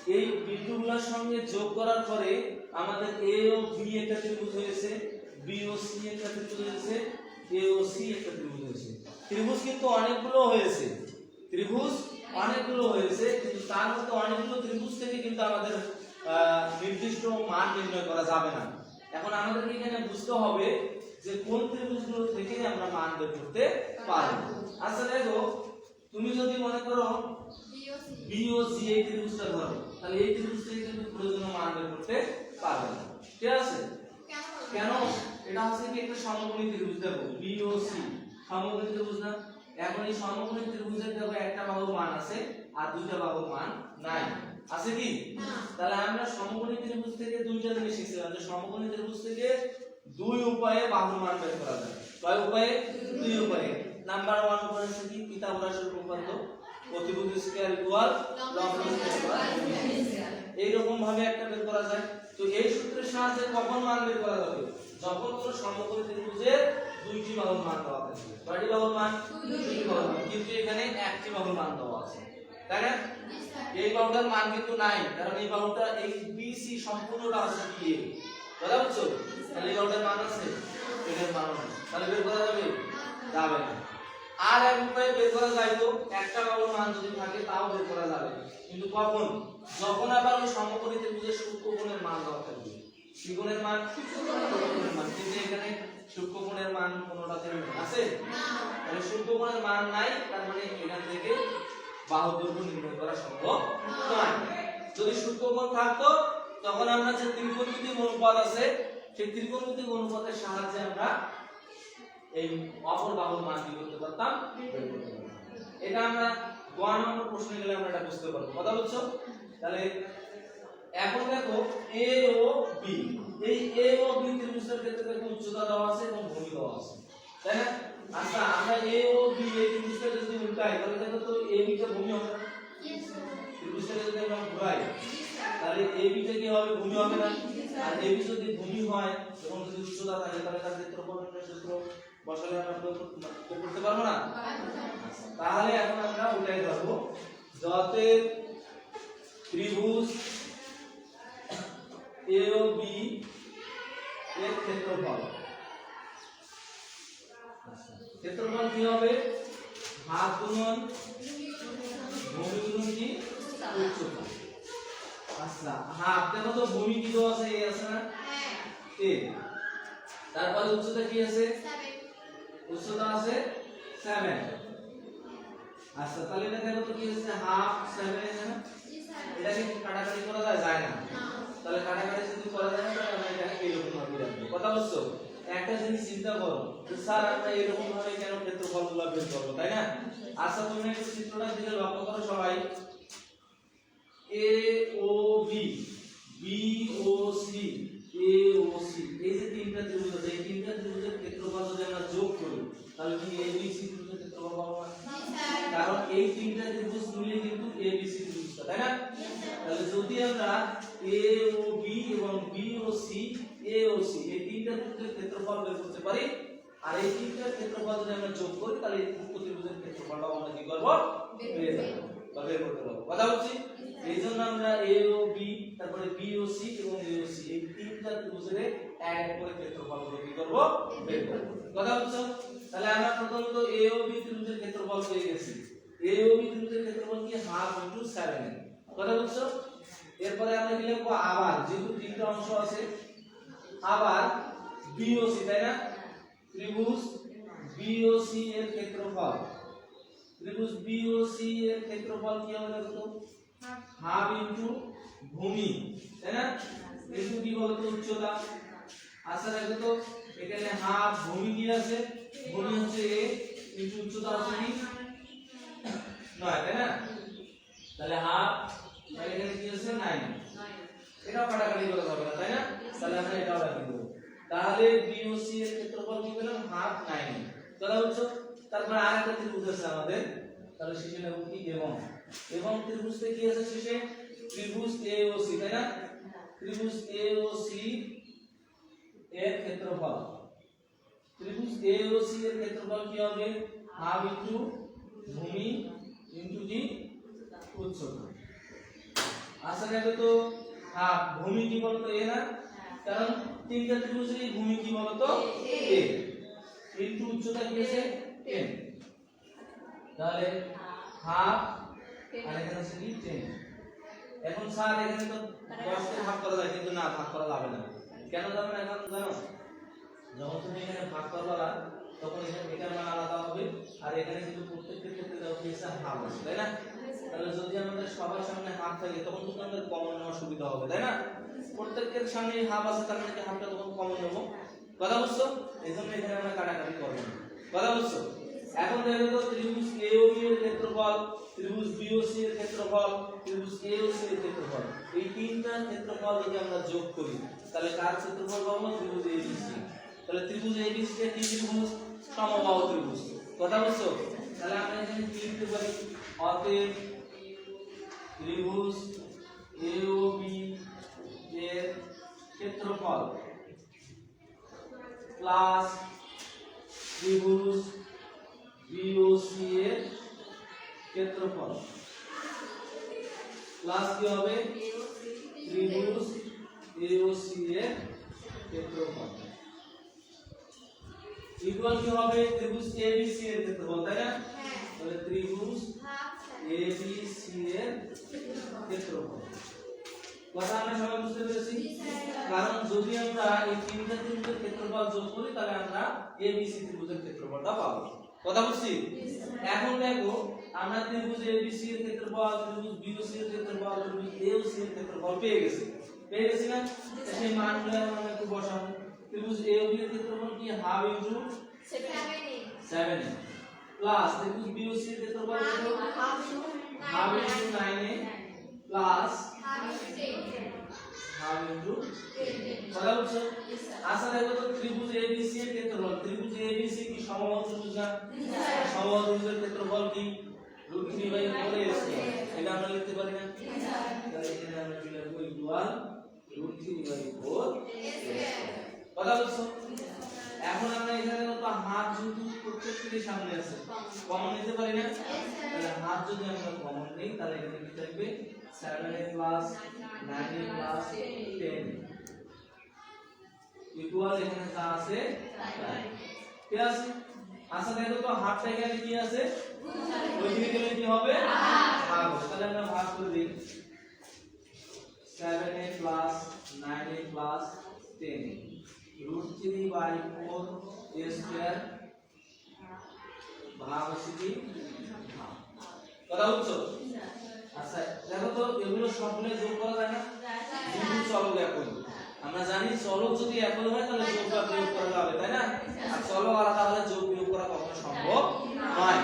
এই বিন্দুগুলোর সঙ্গে যোগ করার পরে আমাদের a ও b একটা ত্রিভুজ হয়েছে b ও c একটা ত্রিভুজ হয়েছে a ও c একটা ত্রিভুজ হয়েছে ত্রিভুজ কিন্তু অনেকগুলো হয়েছে কিন্তু তার মধ্যে অনেকগুলো ত্রিভুজ থেকে কিন্তু আমাদের নির্দিষ্ট মান নির্ণয় করা যাবে না এখন আমাদের এখানে বুঝতে হবে যে কোন ত্রিভুজগুলো থেকে আমরা মান বের করতে পারব আচ্ছা দেখো তুমি যদি মনে করো BOC এই ত্রিভুজটা ধরো তাহলে এই ত্রিভুজ থেকে কিন্তু প্রয়োজনীয় মান বের করতে পারবে না ঠিক আছে কেন এটা হচ্ছে কি একটা সমকোণী ত্রিভুজ দেখো BOC সমকোণী ত্রিভুজ না এখন এই সমকোণী ত্রিভুজের দেখো একটা বাহুর মান আছে আর দুইটা বাহুর মান নাই আছে কি তাহলে আমরা সমকোণী ত্রিভুজ থেকে দুইটা জিনিস শিখছিলাম যে সমকোণী ত্রিভুজ থেকে দুই উপায়ে বাহুর মান বের করা যায় কয় উপায়ে দুই উপায়ে নাম্বার 1 উপায় হচ্ছে কি পিথাগোরাসের উপপাদ্য অতিভুজ স্কয়ার ইকুয়াল লম্ব স্কয়ার এই রকম ভাবে একটা বের করা যায় তো এই সূত্রের সাহায্যে কখন মান বের করা যাবে যখন কোন সমকোণী ত্রিভুজের দুইটি বাহুর মান দেওয়া থাকবে কয়টি বাহুর মান দুইটি বাহুর মান কিন্তু এখানে একটি বাহুর মান দেওয়া আছে তাই না এই বাহুটার মান কিন্তু নাই কারণ এই বাহুটা এই BC সম্পূর্ণটা আছে কি কথা বুঝছো? তাহলে এই বাহুটার মান আছে, এটার মান আছে, তাহলে বের করা যাবে? যাবে না। আর এক উপায়ে বের করা যাইতো, একটা বাহুর মান যদি থাকে তাও বের করা যাবে, কিন্তু কখন? যখন আবার ওই সমকোণী ত্রিভুজের সূক্ষ্মকোণের মান দেওয়া থাকবে। কি কোণের মান? সূক্ষ্মকোণের মান। কিন্তু এখানে সূক্ষ্মকোণের মান কোনটাতে আছে না, তাহলে সূক্ষ্মকোণের মান নাই, তার মানে এখান থেকে বাহু দৈর্ঘ্য নির্ণয় করা সম্ভব নয়। যদি সূক্ষ্মকোণ থাকতো তখন আমরা যে ত্রিকোণমিতিক অনুপাত আছে সেই ত্রিকোণমিতিক অনুপাতের সাহায্যে আমরা এই অপর বাহুর মান কি করতে পারতাম, বের করতে পারতাম। এটা আমরা 1 নম্বর প্রশ্নে গেলে আমরা এটা বুঝতে পারবো। কথা বুঝছো? তাহলে এখন দেখো এ ও বি, এই এ ও বি ত্রিভুজের ক্ষেত্রে দেখো উচ্চতা দেওয়া আছে এবং ভূমি দেওয়া আছে, তাই না? আচ্ছা, আমরা এ ও বি এই ত্রিভুজটা যদি উল্টাই তাহলে দেখো তো এ বি টা ভূমি হবে না? ত্রিভুজটা যদি আমরা ঘুরাই তাহলে এ বি টা কি হবে? ভূমি হবে না? আর এ বি যদি ভূমি হয় এবং যদি উচ্চতা থাকে তাহলে তার ক্ষেত্রফল নির্ণয় সূত্র বসালে আমরা বের করতে পারবো না? তাহলে এখন আমরা উল্টাই ধরবো, যতএব ত্রিভুজ এ ও বি এর ক্ষেত্রফল, ক্ষেত্রফল কি হবে? হাফ গুণন ভূমি গুণন কি উচ্চতা। আচ্ছা, হাফ দেখো তো ভূমি কি দেওয়া আছে? এ আছে না? এ। তারপরে উচ্চতা কি আছে? 7। উচ্চতা আছে 7। আচ্ছা, তাহলে এটা দেখো তো কি আছে? হাফ 7 আছে না? এটা কি কাটাকাটি করা যায়? যায় না। তাহলে কাটাকাটি যদি করা যায় না তাহলে আমরা এটাকে এইরকম ভাবে রাখবো। কথা বুঝছো? একটা জিনিস চিন্তা করো যে স্যার আমরা এরকম ভাবে কেন ক্ষেত্রফলগুলো বের করব, তাই না? আচ্ছা, তুমি একটু চিত্রটা দিকে লক্ষ্য করো সবাই। এ ও বি, বি ও সি, এ ও সি, এই যে তিনটা ত্রিভুজ আছে, এই তিনটা ত্রিভুজের ক্ষেত্রফল যদি আমরা যোগ করি তাহলে কি এ বি সি ত্রিভুজের ক্ষেত্রফল পাবো না? কারণ এই তিনটা ত্রিভুজ মিলে কিন্তু এ বি সি ত্রিভুজটা, তাই না? তাহলে যদি আমরা এ ও বি এবং বি ও সি, এ ও সি এই তিনটা ত্রিভুজের ক্ষেত্রফল বের করতে পারি, আর এই তিনটা ক্ষেত্রফল যদি আমরা যোগ করি তাহলে এই উক্ত ত্রিভুজের ক্ষেত্রফলটা আমরা কি করব? পেয়ে যাব বা বের করতে পারবো। কথা বলছি? এইজন্য আমরা এ ও বি, তারপরে বি ও সি এবং এ ও সি এই তিনটা ত্রিভুজের এক এক করে ক্ষেত্রফলগুলো কি করব? বের করব। কথা বলছো? তাহলে আমরা প্রথমত এ ও বি ত্রিভুজের ক্ষেত্রফল পেয়ে গেছি। এ ও বি ত্রিভুজের ক্ষেত্রফল কি হাফ ইনটু 7। কথা বলছো? এরপরে আমরা কি লিখব? আবার যেহেতু তিনটা অংশ আছে আবার বি ও সি, তাই না? ত্রিভুজ বি ও সি এর ক্ষেত্রফল, ত্রিভুজ বি ও সি এর ক্ষেত্রফল কি হবে দেখো তো? হাফ ইনটু ভূমি, তাই না? ইনটু কি বলতো? উচ্চতা। আচ্ছা দেখো তো এখানে হাফ ভূমি কি আছে? ভূমি হচ্ছে a ইনটু উচ্চতা হচ্ছে কি 9, তাই না? তাহলে হাফ, তাহলে এখানে কি আছে? 9। এটাও কাটাকাটি করা যাবে না, তাই না? তাহলে আমরা এটাও রাখি দেব। তাহলে বি ও সি এর ক্ষেত্রফল কি পেলাম? হাফ 9। কথা বুঝছো? তারপর আরেকটা ত্রিভুজ আছে আমাদের, তাহলে শেষে নেব কি? এবং ত্রিভুজতে কি আছে শেষে? ত্রিভুজ এ ও সি, তাই না? ত্রিভুজ এ ও সি এর ক্ষেত্রফল, ত্রিভুজ এ ও সি এর ক্ষেত্রফল কি হবে? হাফ ইনটু ভূমি ইনটু কি? উচ্চতা। আচ্ছা দেখো তো হাফ ভূমি কি বলতো? এ না? কারণ তিনটা ত্রিভুজের ভূমি কি বলতো? এ ইনটু উচ্চতা কি আছে? 10। তাহলে হাফ আর এখানে আছে কি? 10। এখন স্যার এখানে তো 10 কে ভাগ করা যায়, কিন্তু না, ভাগ করা যাবে না। কেন যাবে না? এখন জানো, যখন তুমি এখানে ভাগ করবা তখন এখানে এটার মান আলাদা হবে, আর এখানে কিন্তু প্রত্যেকটার ক্ষেত্রে দেওয়া হয়েছে হাফ আছে, তাই না? তাহলে যদি আমাদের সবার সামনে হাফ থাকে তখন কিন্তু আমাদের কমন নেওয়ার সুবিধা হবে, তাই না? প্রত্যেকের সামনে হাফ আছে, তার মানে হাফটা তখন কমন নেব। কথা বুঝছো? এইজন্য এখানে আমরা কাটাকাটি করব না। কথা বুঝছো? এখন দেখো তো ত্রিভুজ এ ও বি এর ক্ষেত্রফল, ত্রিভুজ বি ও সি এর ক্ষেত্রফল, ত্রিভুজ এ ও সি এর ক্ষেত্রফল, এই তিনটা ক্ষেত্রফল যদি আমরা যোগ করি তাহলে কার ক্ষেত্রফল পাবো? ত্রিভুজ এ বি সি। তাহলে ত্রিভুজ এ বি সি এর কি ত্রিভুজ? সমবাহু ত্রিভুজ। কথা বুঝছো? তাহলে আমরা এখানে কি লিখতে পারি? অতএব ত্রিভুজ এ ও বি এর ক্ষেত্রফল প্লাস ত্রিভুজ বি ও সি এর ক্ষেত্রফল প্লাস কি হবে? ত্রিভুজ এ ও সি এর ইকুয়াল কি হবে ত্রিভুজ এবিসি এর ক্ষেত্রফল তাই না হ্যাঁ তাহলে ত্রিভুজ হাফ এবিসি এর ক্ষেত্রফল কথা আমরা সবাই বুঝতে পেরেছি কারণ যদি আমরা এই তিনটা ত্রিভুজের ক্ষেত্রফল যোগ করি তাহলে আমরা এবিসি ত্রিভুজের ক্ষেত্রফলটা পাবো কথা বুঝছি এখন দেখো আমরা ত্রিভুজ এবিসি এর ক্ষেত্রফল ত্রিভুজ বিওসি এর ক্ষেত্রফল ত্রিভুজ এওসি এর ক্ষেত্রফল পেয়ে গেছি না সেই মানগুলো আমরা একটু বসাবো ত্রিভুজ এওবি এর ক্ষেত্রফল কি হাফ ইনটু 7 প্লাস ত্রিভুজ বিওসি এর ক্ষেত্রফল কত half into 9 plus half into কথা বুঝছো আচ্ছা দেখো তো ত্রিভুজ এবিসি এর ক্ষেত্রফল ত্রিভুজ এবিসি কি সমবাহু ত্রিভুজ না সমবাহু ত্রিভুজের ক্ষেত্রফল কি √3/4 স্কয়ার এটা আমরা লিখতে পারি না তাহলে এখানে আমরা কি লিখব ইকুয়াল √3/4 কথা বুঝছো এখন আমরা এখানে তো হাত যেহেতু প্রত্যেকটি সামনে আছে কমন নিতে পারি না তাহলে হাত যদি আমরা কমন নেই তাহলে এখানে কি থাকবে 7a plus 9a plus 10 equal এখানে যা আছে কি আছে আচ্ছা দেখো তো হাতটা এখানে কি আছে ওইদিকে গেলে কি হবে ভাগ হবে তাহলে আমরা ভাগ করে দিই 7a plus 9a plus 10 √3/4 a square ভাগ হচ্ছে কি কথা বুঝছো আচ্ছা দেখো তো এগুলো সবগুলো যোগ করা যায় না দুটো চলক একই আমরা জানি চলক যদি একই হয় তাহলে যোগ বা বিয়োগ করা যাবে তাই না আর চলক আলাদা হলে যোগ বিয়োগ করা কখনো সম্ভব নয়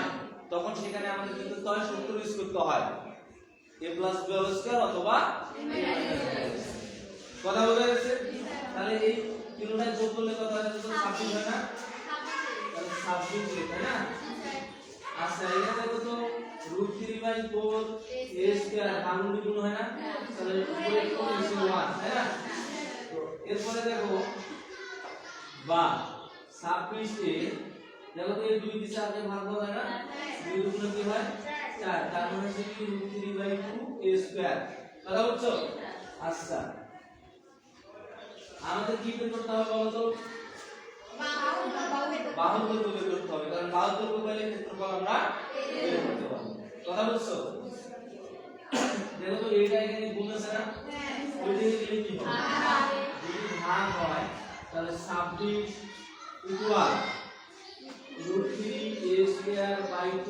তখন সেখানে আমাদের কিন্তু তয় সূত্র ইউজ করতে হয় a + b হোল স্কয়ার অথবা কথা বোঝা গেছে তাহলে এই তিনটা যোগ করলে কত হয় তো 26 হয় না তাহলে 26 তাই না আচ্ছা এটা দেখো তো √3/4 a স্কয়ার ভাঙনি গুণ হয় না তাহলে উপরে কোন নিচে 1 তাই না তো এরপরে দেখো বা 26 এ দেখো তো এই দুই দিকে আগে ভাগ করা যায় না দুই গুণ কি হয় 4 তার মানে হচ্ছে কি √3/2 a স্কয়ার কথা বুঝছো আচ্ছা আমাদের কি বের করতে হবে বলো তো বাহুর দৈর্ঘ্য বের করতে হবে কারণ বাহুর দৈর্ঘ্য পেলে ক্ষেত্রফল আমরা বের করতে পারবো কথা বুঝছো দেখো তো এইটা এখানে গুণ আছে না ওইদিকে গেলে কি হবে যদি ভাগ হয় তাহলে 26 ইকুয়াল √3a²/2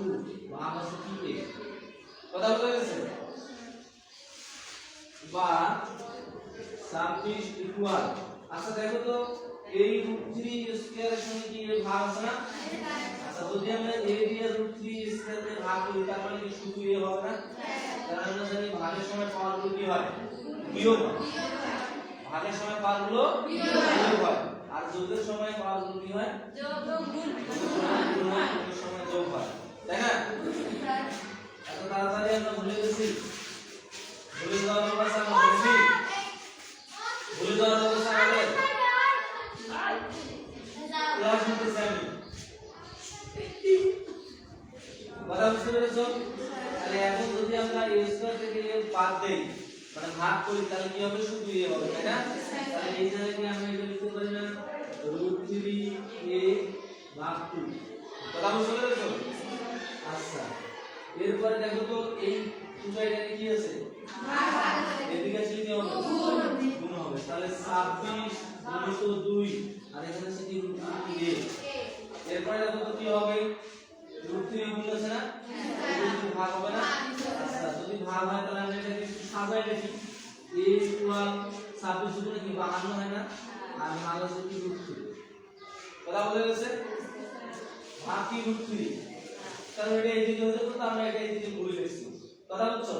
ভাগ আছে কি a কথা বুঝা গেছে বা 26 ইকুয়াল আচ্ছা দেখো তো এই √3a² এর সঙ্গে কি এর ভাগ আছে না আচ্ছা যদি আমরা a দিয়ে √3a² তে ভাগ করি তার মানে কি শুধু a হবে না কারণ আমরা জানি ভাগের সময় পাওয়ারগুলো কি হয় বিয়োগ হয় ভাগের সময় পাওয়ারগুলো বিয়োগ হয় আর যোগের সময় পাওয়ারগুলো কি হয় যোগ গুণ যোগের সময় যোগ হয় তাই না এত তাড়াতাড়ি আমরা ভুলে গেছি ভুলে যাওয়ার অবস্থা আমরা বলছি ভুলে যাওয়ার অবস্থা আমাদের ক্লাস নিতেছি আমি কথা বুঝতে পেরেছো তাহলে এখন যদি আমরা a স্কয়ার থেকে a বাদ দেই মানে ভাগ করি তাহলে কি হবে শুধু a হবে তাই না তাহলে এই জায়গায় আমরা এটা লিখতে পারি না √3a/2 কথা বুঝতে পেরেছো আচ্ছা এরপরে দেখো তো এই দুটো এখানে কি আছে এদিকে আসলে কি হবে গুণ হবে তাহলে 26 গুণিত 2 আর এখানে আছে কি √3a এরপরে দেখো তো কি হবে √3 গুণ আছে না যদি ভাগ হবে না আচ্ছা যদি ভাগ হয় তাহলে আমরা এটাকে একটু সাজাই দেখি a ইকুয়াল 26 গুণে কি 52 হয় না আর ভাগ আছে কি √3 কথা বলে গেছে ভাগ কি √3 কারণ এটা এইদিকে হতে তো আমরা এটা এইদিকে ঘুরে লিখছি কথা বুঝছো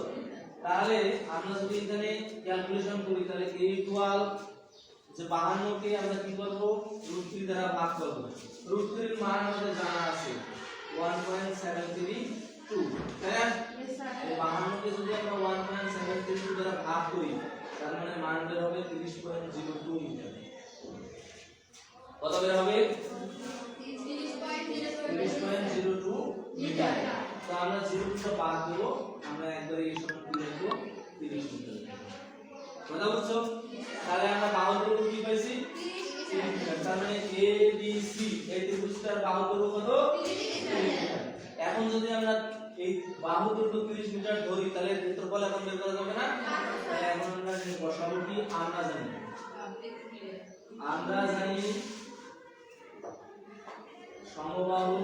তাহলে আমরা যদি এখানে ক্যালকুলেশন করি তাহলে a ইকুয়াল যে 52 কে আমরা কি করব √3 দ্বারা ভাগ করব √3 এর মান আমাদের জানা আছে 1.732 তাই না এই 52 কে যদি আমরা 1.732 দ্বারা ভাগ করি তার মানে মান বের হবে 30.02 মিটার কত বের হবে 30.02 মিটার তো আমরা 0 টা বাদ দেব আমরা একবারে এই সমান কি লিখব 30 মিটার কথা বুঝছো তাহলে আমরা বাহুর দৈর্ঘ্য কি পাইছি 30 তার মানে এ বি সি এই ত্রিভুজটার বাহু দৈর্ঘ্য কত 30 মিটার। এখন যদি আমরা এই বাহু দৈর্ঘ্য 30 মিটার ধরি তাহলে ক্ষেত্রফল এখন বের করা যাবে না। তাহলে এখন আমরা বসাবো কি আমরা জানি সমবাহু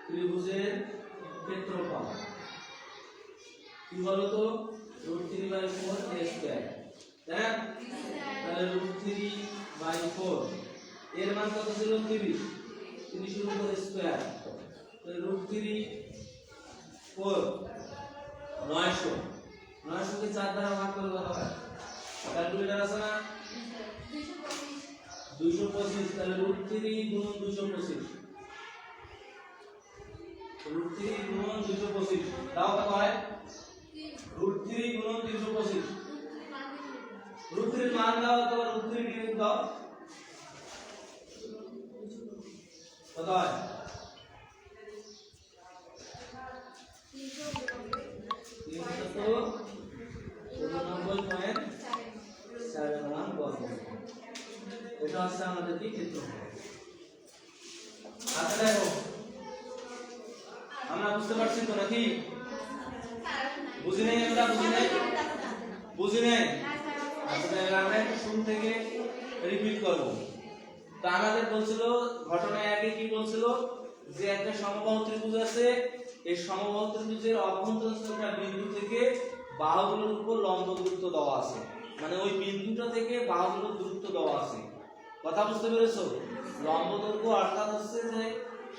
ত্রিভুজের ক্ষেত্রফল কি বলতো √3/4 a স্কয়ার, তাই না? তাহলে √3/4 এর মান কত ছিল 30, 30 এর উপর স্কয়ার, তাহলে √3/4 900, 900 কে 4 দ্বারা ভাগ করলে কত হয়? ক্যালকুলেটর আছে না? 225, তাহলে √3 গুণন 225, √3 গুণন 225 দাও কত হয়? √3 গুণন 225, √3 এর মান দাও অথবা √3 ডিভাইড দাও কত হয়? 389.71 বর্গ। এটা হচ্ছে আমাদের কি ক্ষেত্রফল। আচ্ছা দেখো আমরা বুঝতে পারছি তো নাকি? বুঝি নাই? আমরা বুঝি নাই? আচ্ছা তাহলে আমরা একটু শুরু থেকে রিপিট করব। তো আমাদের বলছিল ঘটনা একে কি বলছিল যে একটা সমবাহু ত্রিভুজ আছে, এই সমবাহু ত্রিভুজের অভ্যন্তরস্থ একটা বিন্দু থেকে বাহুগুলোর উপর লম্ব দূরত্ব দেওয়া আছে, মানে ওই বিন্দুটা থেকে বাহুগুলোর দূরত্ব দেওয়া আছে। কথা বুঝতে পেরেছো? লম্ব দৈর্ঘ্য অর্থাৎ হচ্ছে যে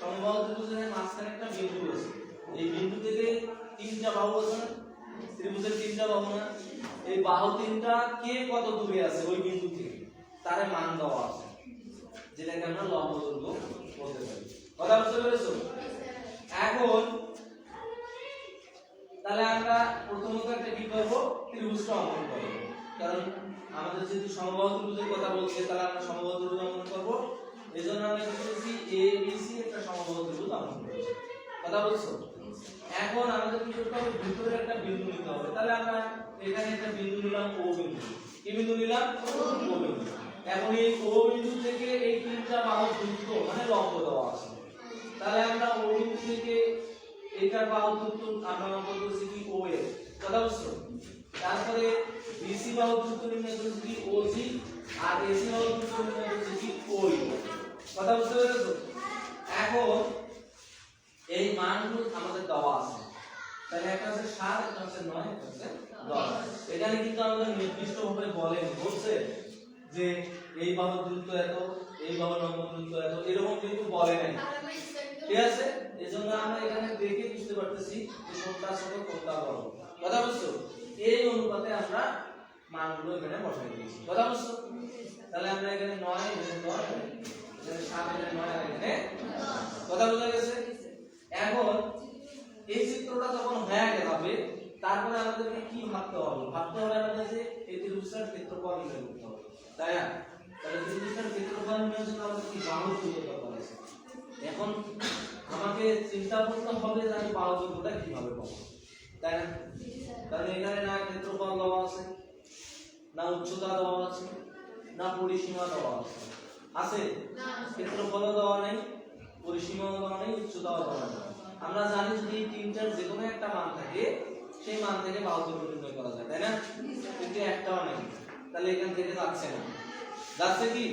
সমবাহু ত্রিভুজের মাঝখানে একটা বিন্দু আছে, এই বিন্দু থেকে তিনটা বাহু আছে না, ত্রিভুজের তিনটা বাহু না, এই বাহু তিনটা কে কত দূরে আছে ওই বিন্দু থেকে তার মান দেওয়া আছে, যেটাকে আমরা লম্ব দৈর্ঘ্য বলতে পারি। কথা বুঝতে পেরেছো? এখন তাহলে আমরা প্রথমত একটা কি করব, ত্রিভুজটা অঙ্কন করব, কারণ আমাদের যেহেতু সমবাহু ত্রিভুজের কথা বলছে তাহলে আমরা সমবাহু ত্রিভুজ অঙ্কন করব। এজন্য আমরা কি করেছি, এ বি সি একটা সমবাহু ত্রিভুজ অঙ্কন করেছি। কথা বলছো? এখন আমাদের কি করতে হবে, ভিতরে একটা বিন্দু নিতে হবে। তাহলে আমরা এখানে একটা বিন্দু নিলাম, ও বিন্দু। কি বিন্দু নিলাম? ও বিন্দু। এখন এই ও বিন্দু থেকে এই তিনটা বাহু দূরত্ব মানে লম্ব দেওয়া আছে, তাহলে আমরা ও বিন্দু থেকে এইটার বাহু দূরত্ব আমরা অঙ্কন করেছি কি ও এ। কথা বুঝছো? তারপরে বিসি বাহু দূরত্ব নির্ণয় করেছি কি ওজি, আর এসি বাহু দূরত্ব নির্ণয় করেছি কি ওই। কথা বুঝতে পেরেছো? এখন এই মানগুলো আমাদের দেওয়া আছে, তাহলে একটা হচ্ছে 7, একটা হচ্ছে 9, একটা হচ্ছে 10। এখানে কিন্তু আমাদের নির্দিষ্টভাবে বলছে যে এই বাহুর দূরত্ব এত, এই বাহুর লম্ব দূরত্ব এত, এরকম কিন্তু বলে নাই। ঠিক আছে? এজন্য আমরা এখানে দেখে বুঝতে পারতেছি যে কোনটা ছোট কোনটা বড়। কথা বুঝছো? এই অনুপাতে আমরা মানগুলো এখানে বসাই দিয়েছি। কথা বুঝছো? তাহলে আমরা এখানে 9 এখানে 10 এখানে 7 এখানে 9 আর এখানে 10। কথা বোঝা গেছে? এখন এই চিত্রটা যখন হয়ে যাবে তারপরে আমাদেরকে কি ভাবতে হবে? ভাবতে হবে আমাদের যে এই ত্রিভুজটার ক্ষেত্রফল নির্ণয় করতে হবে, তাই না? তাহলে ত্রিভুজটার ক্ষেত্রফল নির্ণয়ের জন্য আমাদের কি বাহুর দৈর্ঘ্য দরকার আছে। এখন আমাকে চিন্তা করতে হবে যে আমি বাহুর দৈর্ঘ্যটা কিভাবে পাবো, তাই না? তাহলে এখানে না ক্ষেত্রফল দেওয়া আছে, না উচ্চতা দেওয়া আছে, না পরিসীমা দেওয়া আছে। আছে? ক্ষেত্রফলও দেওয়া নেই, পরিসীমাও দেওয়া নেই, উচ্চতাও দেওয়া নেই। আমরা জানি যদি এই তিনটার যে কোনো একটা মান থাকে সেই মান থেকে বাহু দৈর্ঘ্য নির্ণয় করা যায়, তাই না? কিন্তু একটাও নেই, তাহলে এখান থেকে যাচ্ছে না। যাচ্ছে কি?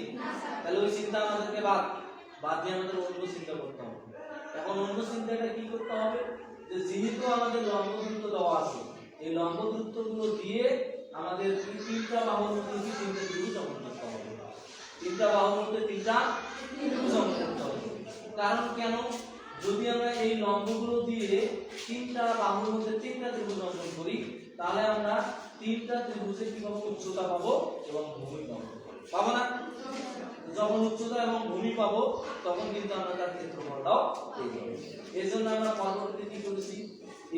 তাহলে ওই চিন্তা আমাদেরকে বাদ দিয়ে আমাদের অন্য চিন্তা করতে হবে। এখন অন্য চিন্তাটা কি করতে হবে, যে যেহেতু আমাদের লম্ব দূরত্ব দেওয়া আছে, এই লম্ব দূরত্বগুলো দিয়ে আমাদের তিনটা বাহুর মধ্যে কি তিনটা ত্রিভুজ অঙ্কন করতে হবে। তিনটা বাহুর মধ্যে তিনটা ত্রিভুজ অঙ্কন করতে হবে। কারণ কেন? যদি আমরা এই লম্বগুলো দিয়ে তিনটা বাহুর মধ্যে তিনটা ত্রিভুজ অঙ্কন করি তাহলে আমরা তিনটা ত্রিভুজের কি পাবো? উচ্চতা পাবো এবং ভূমি পাবো। পাবো না? যখন উচ্চতা এবং ভূমি পাবো তখন কিন্তু আমরা তার ক্ষেত্রফলটাও পেয়ে যাবো। এজন্য আমরা পরবর্তীতে কি করেছি,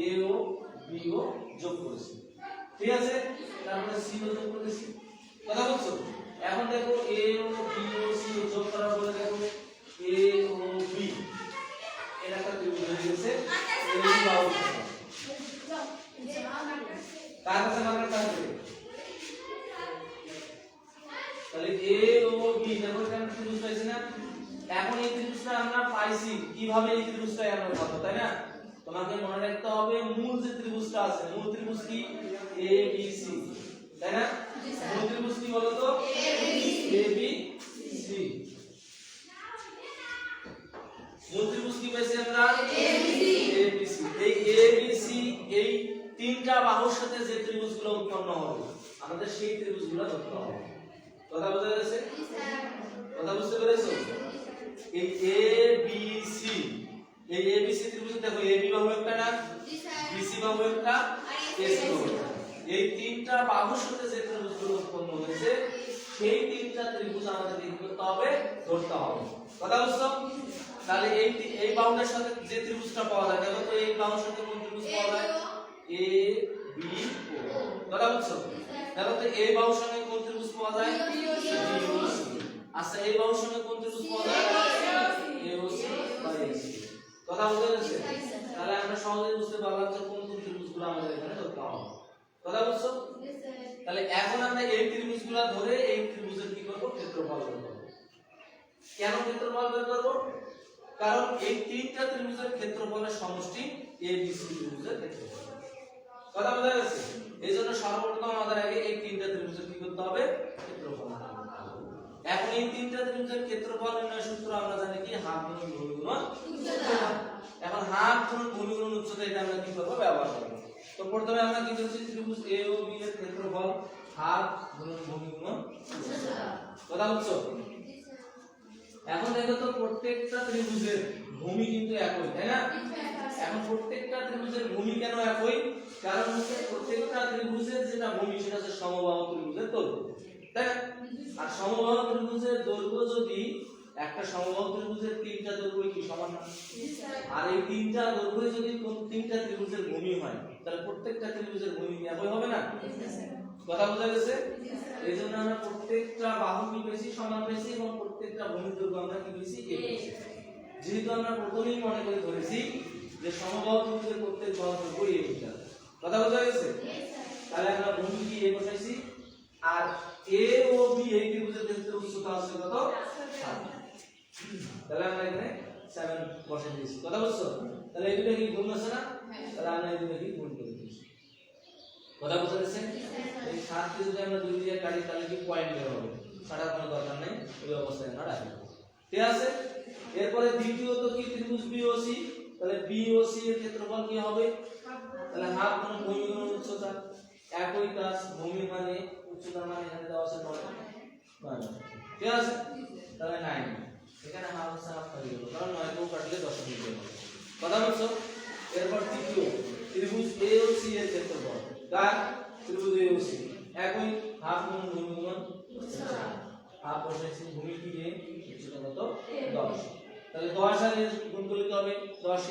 এ ও বি ও যোগ করেছি। ঠিক আছে? তারপরে সি ও যোগ করেছি। কথা বলছো? এখন দেখো এ ও বি ও সি ও যোগ করার পরে দেখো এ ও বি এর একটা ত্রিভুজ হয়ে গেছে। এই বাহু কার কাছে মার্কার থাকবে? তাহলে এ ও বি দেখো এখানে ত্রিভুজ পাইছি না এখন এই ত্রিভুজটা আমরা পাইছি কিভাবে এই ত্রিভুজটা আমরা পাবো তাই না তোমাকে মনে রাখতে হবে মূল যে ত্রিভুজটা আছে মূল ত্রিভুজ কি এ বি সি তাই না মূল ত্রিভুজ কি বলো তো এ বি সি মূল ত্রিভুজ কি পাইছি আমরা এ বি সি এই এ বি সি এই তিনটা বাহুর সাথে যে ত্রিভুজগুলো উৎপন্ন হবে আমাদের সেই ত্রিভুজগুলো ধরতে হবে কথা বুঝা গেছে কথা বুঝতে পেরেছো এই এ বি সি এই এ বি সি ত্রিভুজ দেখো এ বি বাহু একটা না বি সি বাহু একটা এস বাহু একটা এই তিনটা বাহুর সাথে যে ত্রিভুজগুলো উৎপন্ন হয়েছে সেই তিনটা ত্রিভুজ আমাদের কি করতে হবে ধরতে হবে কথা বুঝছো তাহলে এই বাহুটার সাথে যে ত্রিভুজটা পাওয়া যায় দেখো তো এই বাহুর সাথে কোন ত্রিভুজ পাওয়া যায় এ বি ও কথা বুঝছো দেখো তো এই বাহুর সঙ্গে কোন ত্রিভুজ পাওয়া যায় বি ও সি আচ্ছা এই বাহুর সঙ্গে কোন ত্রিভুজ পাওয়া যায় এ ও সি বা এ সি কথা বুঝতে পেরেছো তাহলে আমরা সহজেই বুঝতে পারলাম যে কোন কোন ত্রিভুজগুলো আমাদের এখানে ধরতে হবে কথা বুঝছো তাহলে এখন আমরা এই ত্রিভুজগুলো ধরে এই ত্রিভুজের কি করব ক্ষেত্রফল বের করব কেন ক্ষেত্রফল বের করব কারণ এই তিনটা ত্রিভুজের ক্ষেত্রফলের সমষ্টি ABC ত্রিভুজের ক্ষেত্রফল কথা বোঝা গেছে এইজন্য সর্বপ্রথম আমাদের আগে এই তিনটা ত্রিভুজের কি করতে হবে ক্ষেত্রফল এখন এই তিনটা ত্রিভুজের ক্ষেত্রফল নির্ণয় সূত্র আমরা জানি কি হাফ গুণন ভূমি গুণন উচ্চতা এখন হাফ গুণন ভূমি গুণন উচ্চতা এটা আমরা কি করব ব্যবহার করব তো প্রথমে আমরা কি করছি ত্রিভুজ A ও B এর ক্ষেত্রফল হাফ গুণন ভূমি গুণন উচ্চতা কথা বুঝছো এখন দেখো তো প্রত্যেকটা ত্রিভুজের ভূমি কিন্তু একই তাই না এখন প্রত্যেকটা ত্রিভুজের ভূমি কেন একই কারণ হচ্ছে প্রত্যেকটা ত্রিভুজের যেটা ভূমি সেটা হচ্ছে সমবাহু ত্রিভুজের দৈর্ঘ্য তাই না আর সমবাহু ত্রিভুজের দৈর্ঘ্য যদি একটা সমবাহু ত্রিভুজের তিনটা দৈর্ঘ্য কি সমান না আর এই তিনটা দৈর্ঘ্য যদি কোন তিনটা ত্রিভুজের ভূমি হয় তাহলে প্রত্যেকটা ত্রিভুজের ভূমি কি একই হবে না কথা বোঝা গেছে এইজন্য আমরা প্রত্যেকটা বাহু কি পেয়েছি সমান পেয়েছি এবং প্রত্যেকটা ভূমির দৈর্ঘ্য আমরা কি পেয়েছি a পেয়েছি যেহেতু আমরা প্রথমেই মনে করে ধরেছি যে সমবাহু ত্রিভুজের প্রত্যেক বাহুর দৈর্ঘ্য a মিটার কথা বোঝা গেছে তাহলে আমরা ভূমি কি a বসাইছি আর a ও b এই ত্রিভুজের ক্ষেত্রে উচ্চতা আছে কত 7 তাহলে আমরা এখানে 7 বসাই দিয়েছি কথা বুঝছো তাহলে এই দুটো কি গুণ আছে না তাহলে আমরা এই দুটো কি গুণ করে দিয়েছি কথা বুঝা গেছে এই 7 কে যদি আমরা 2 দিয়ে কাটি তাহলে কি পয়েন্ট বের হবে কাটার কোনো দরকার নেই ওই অবস্থায় আমরা রাখি ঠিক আছে এরপরে দ্বিতীয়ত কি ত্রিভুজ BOC তাহলে BOC এর ক্ষেত্রফল কি হবে তাহলে হাফ গুণ ভূমি গুণ উচ্চতা একই কাজ ভূমি মানে উচ্চতা মানে এখানে দেওয়া আছে 9 ঠিক আছে তাহলে 9 এখানে হাফ আছে হাফ হয়ে গেল কারণ 9 কেও কাটলে 10 হয়ে যাবে কথা বুঝছো এরপর তৃতীয় ত্রিভুজ AOC এর ক্ষেত্রফল কার ত্রিভুজ AOC একই হাফ গুণ ভূমি গুণ উচ্চতা হাফ বসাইছি ভূমি কি এ উচ্চতা কত 10 তাহলে 10 আর এর গুণ করলে হবে 10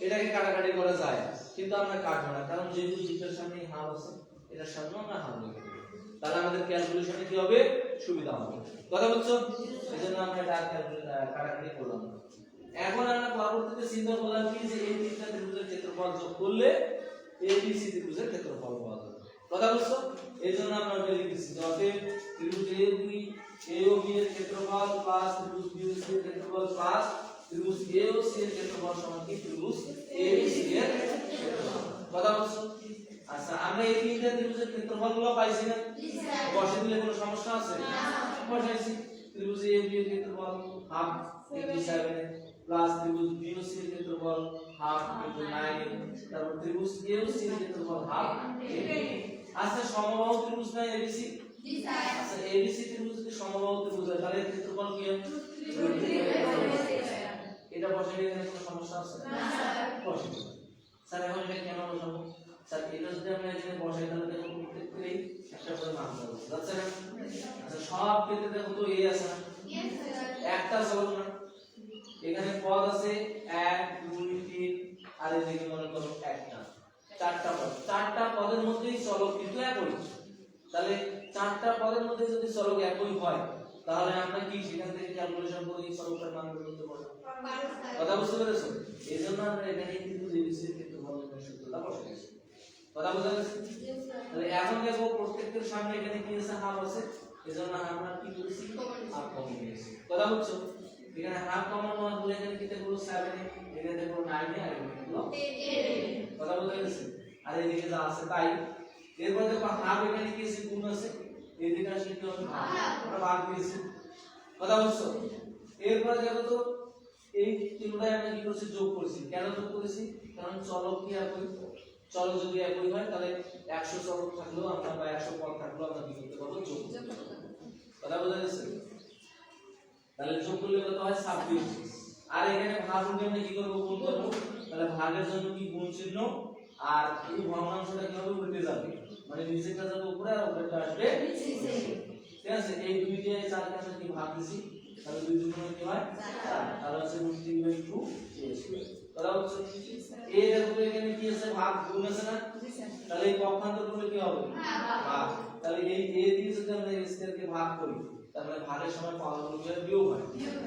এটাকে কাটাকাটি করা যায় কিন্তু আমরা কাটবো না কারণ যেহেতু দুটোর সামনে হাফ আছে এটার সামনে আমরা হাফ লিখে দেব তাহলে আমাদের ক্যালকুলেশনে কি হবে সুবিধা হবে কথা বুঝছো এজন্য আমরা এটা কাটাকাটি করলাম এখন আমরা পরবর্তীতে চিন্তা করলাম কি যে এই তিনটা ত্রিভুজের ক্ষেত্রফল যোগ করলে ABC ত্রিভুজের ক্ষেত্রফল পাওয়া যাবে কথা বুঝছো এইজন্য আমরা এটা লিখেছি যাতে ত্রিভুজ AOB এর ক্ষেত্রফল প্লাস ত্রিভুজ BOC এর ক্ষেত্রফল প্লাস ত্রিভুজ AOC এর ক্ষেত্রফল সমান কি ত্রিভুজ ABC এর ক্ষেত্রফল কথা বুঝছো আচ্ছা আমরা এই তিনটা ত্রিভুজের ক্ষেত্রফলগুলো পাইছি না বসে দিলে কোনো সমস্যা আছে না বসাইছি ত্রিভুজ AOB এর ক্ষেত্রফল হাফ ইনটু 7 প্লাস ত্রিভুজ BOC এর ক্ষেত্রফল হাফ ইনটু 9 তারপর ত্রিভুজ AOC এর ক্ষেত্রফল হাফ আচ্ছা সমবাহু ত্রিভুজ না ABC আচ্ছা ABC ত্রিভুজ যদি সমবাহু ত্রিভুজ হয় তাহলে ক্ষেত্রফল কি হবে এটা বসাইলে এখানে কোনো সমস্যা আছে না বসাই স্যার এখন এটা কেন বসাবো স্যার এটা যদি আমরা এখানে বসাই তাহলে দেখো প্রত্যেকটাই একটা করে মান পাবো বুঝছ না আচ্ছা সব ক্ষেত্রে দেখো তো a আছে না একটা চলক না এখানে পদ আছে 1 2 3 আর এদিকে মনে করো একটা চারটা পদের মধ্যেই চলক কিন্তু একই তাহলে চারটা পদের মধ্যে যদি চলক একই হয় তাহলে আমরা কি সেখান থেকে ক্যালকুলেশন করে এই চলকের মান বের করতে পারবো কথা বুঝতে পেরেছো এইজন্য আমরা এখানে কিন্তু ABC এর ক্ষেত্রফল নির্ণয় সূত্রটা বসাইছি কথা বুঝা গেছে তাহলে এখন দেখো প্রত্যেকটার সামনে এখানে কি আছে হাফ আছে এজন্য আমরা কি করেছি হাফ কমন নিয়েছি কথা বুঝছো এখানে হাফ কমন নেওয়ার পরে এখানে কি দেখো 7 এখানে দেখো 9 আর এখানে দেখো 10 কথা বুঝতে পেরেছি আর এদিকে যা আছে তাই এরপর দেখো হাফ এখানে কি আছে গুণ আছে এদিকে আসলে কি হবে আমরা ভাগ দিয়েছি কথা বুঝছো এরপর দেখো তো এই তিনটাই আমরা কি করছি যোগ করেছি কেন যোগ করেছি কারণ চলক কি একই চলক যদি একই হয় তাহলে 100 চলক থাকলেও আমরা বা 100 পদ থাকলেও আমরা কি করতে পারবো যোগ কথা বোঝা যাচ্ছে তাহলে যোগ করলে কত হয় 26 আর এখানে ভাগ উঠে আমরা কি করব গুণ করব তাহলে ভাগের জন্য কি গুণ চিহ্ন আর এই ভগ্নাংশটা কি হবে উল্টে যাবে মানে নিচেটা যাবে উপরে আর উপরেটা আসবে নিচে ঠিক আছে এই দুই দিয়ে 4 কে আমরা কি ভাগ দিছি তাহলে দুই দুগুণ কি হয় 4 তাহলে হচ্ছে √3/2 কথা হচ্ছে এ দেখো এখানে কি আছে ভাগ গুণ আছে না তাহলে এই পক্ষান্তর করলে কি হবে ভাগ তাহলে এই a দিয়ে যদি আমরা এই স্কয়ার কে ভাগ করি তাহলে ভাগের সময় পাওয়ার গুলো বিয়োগ হয়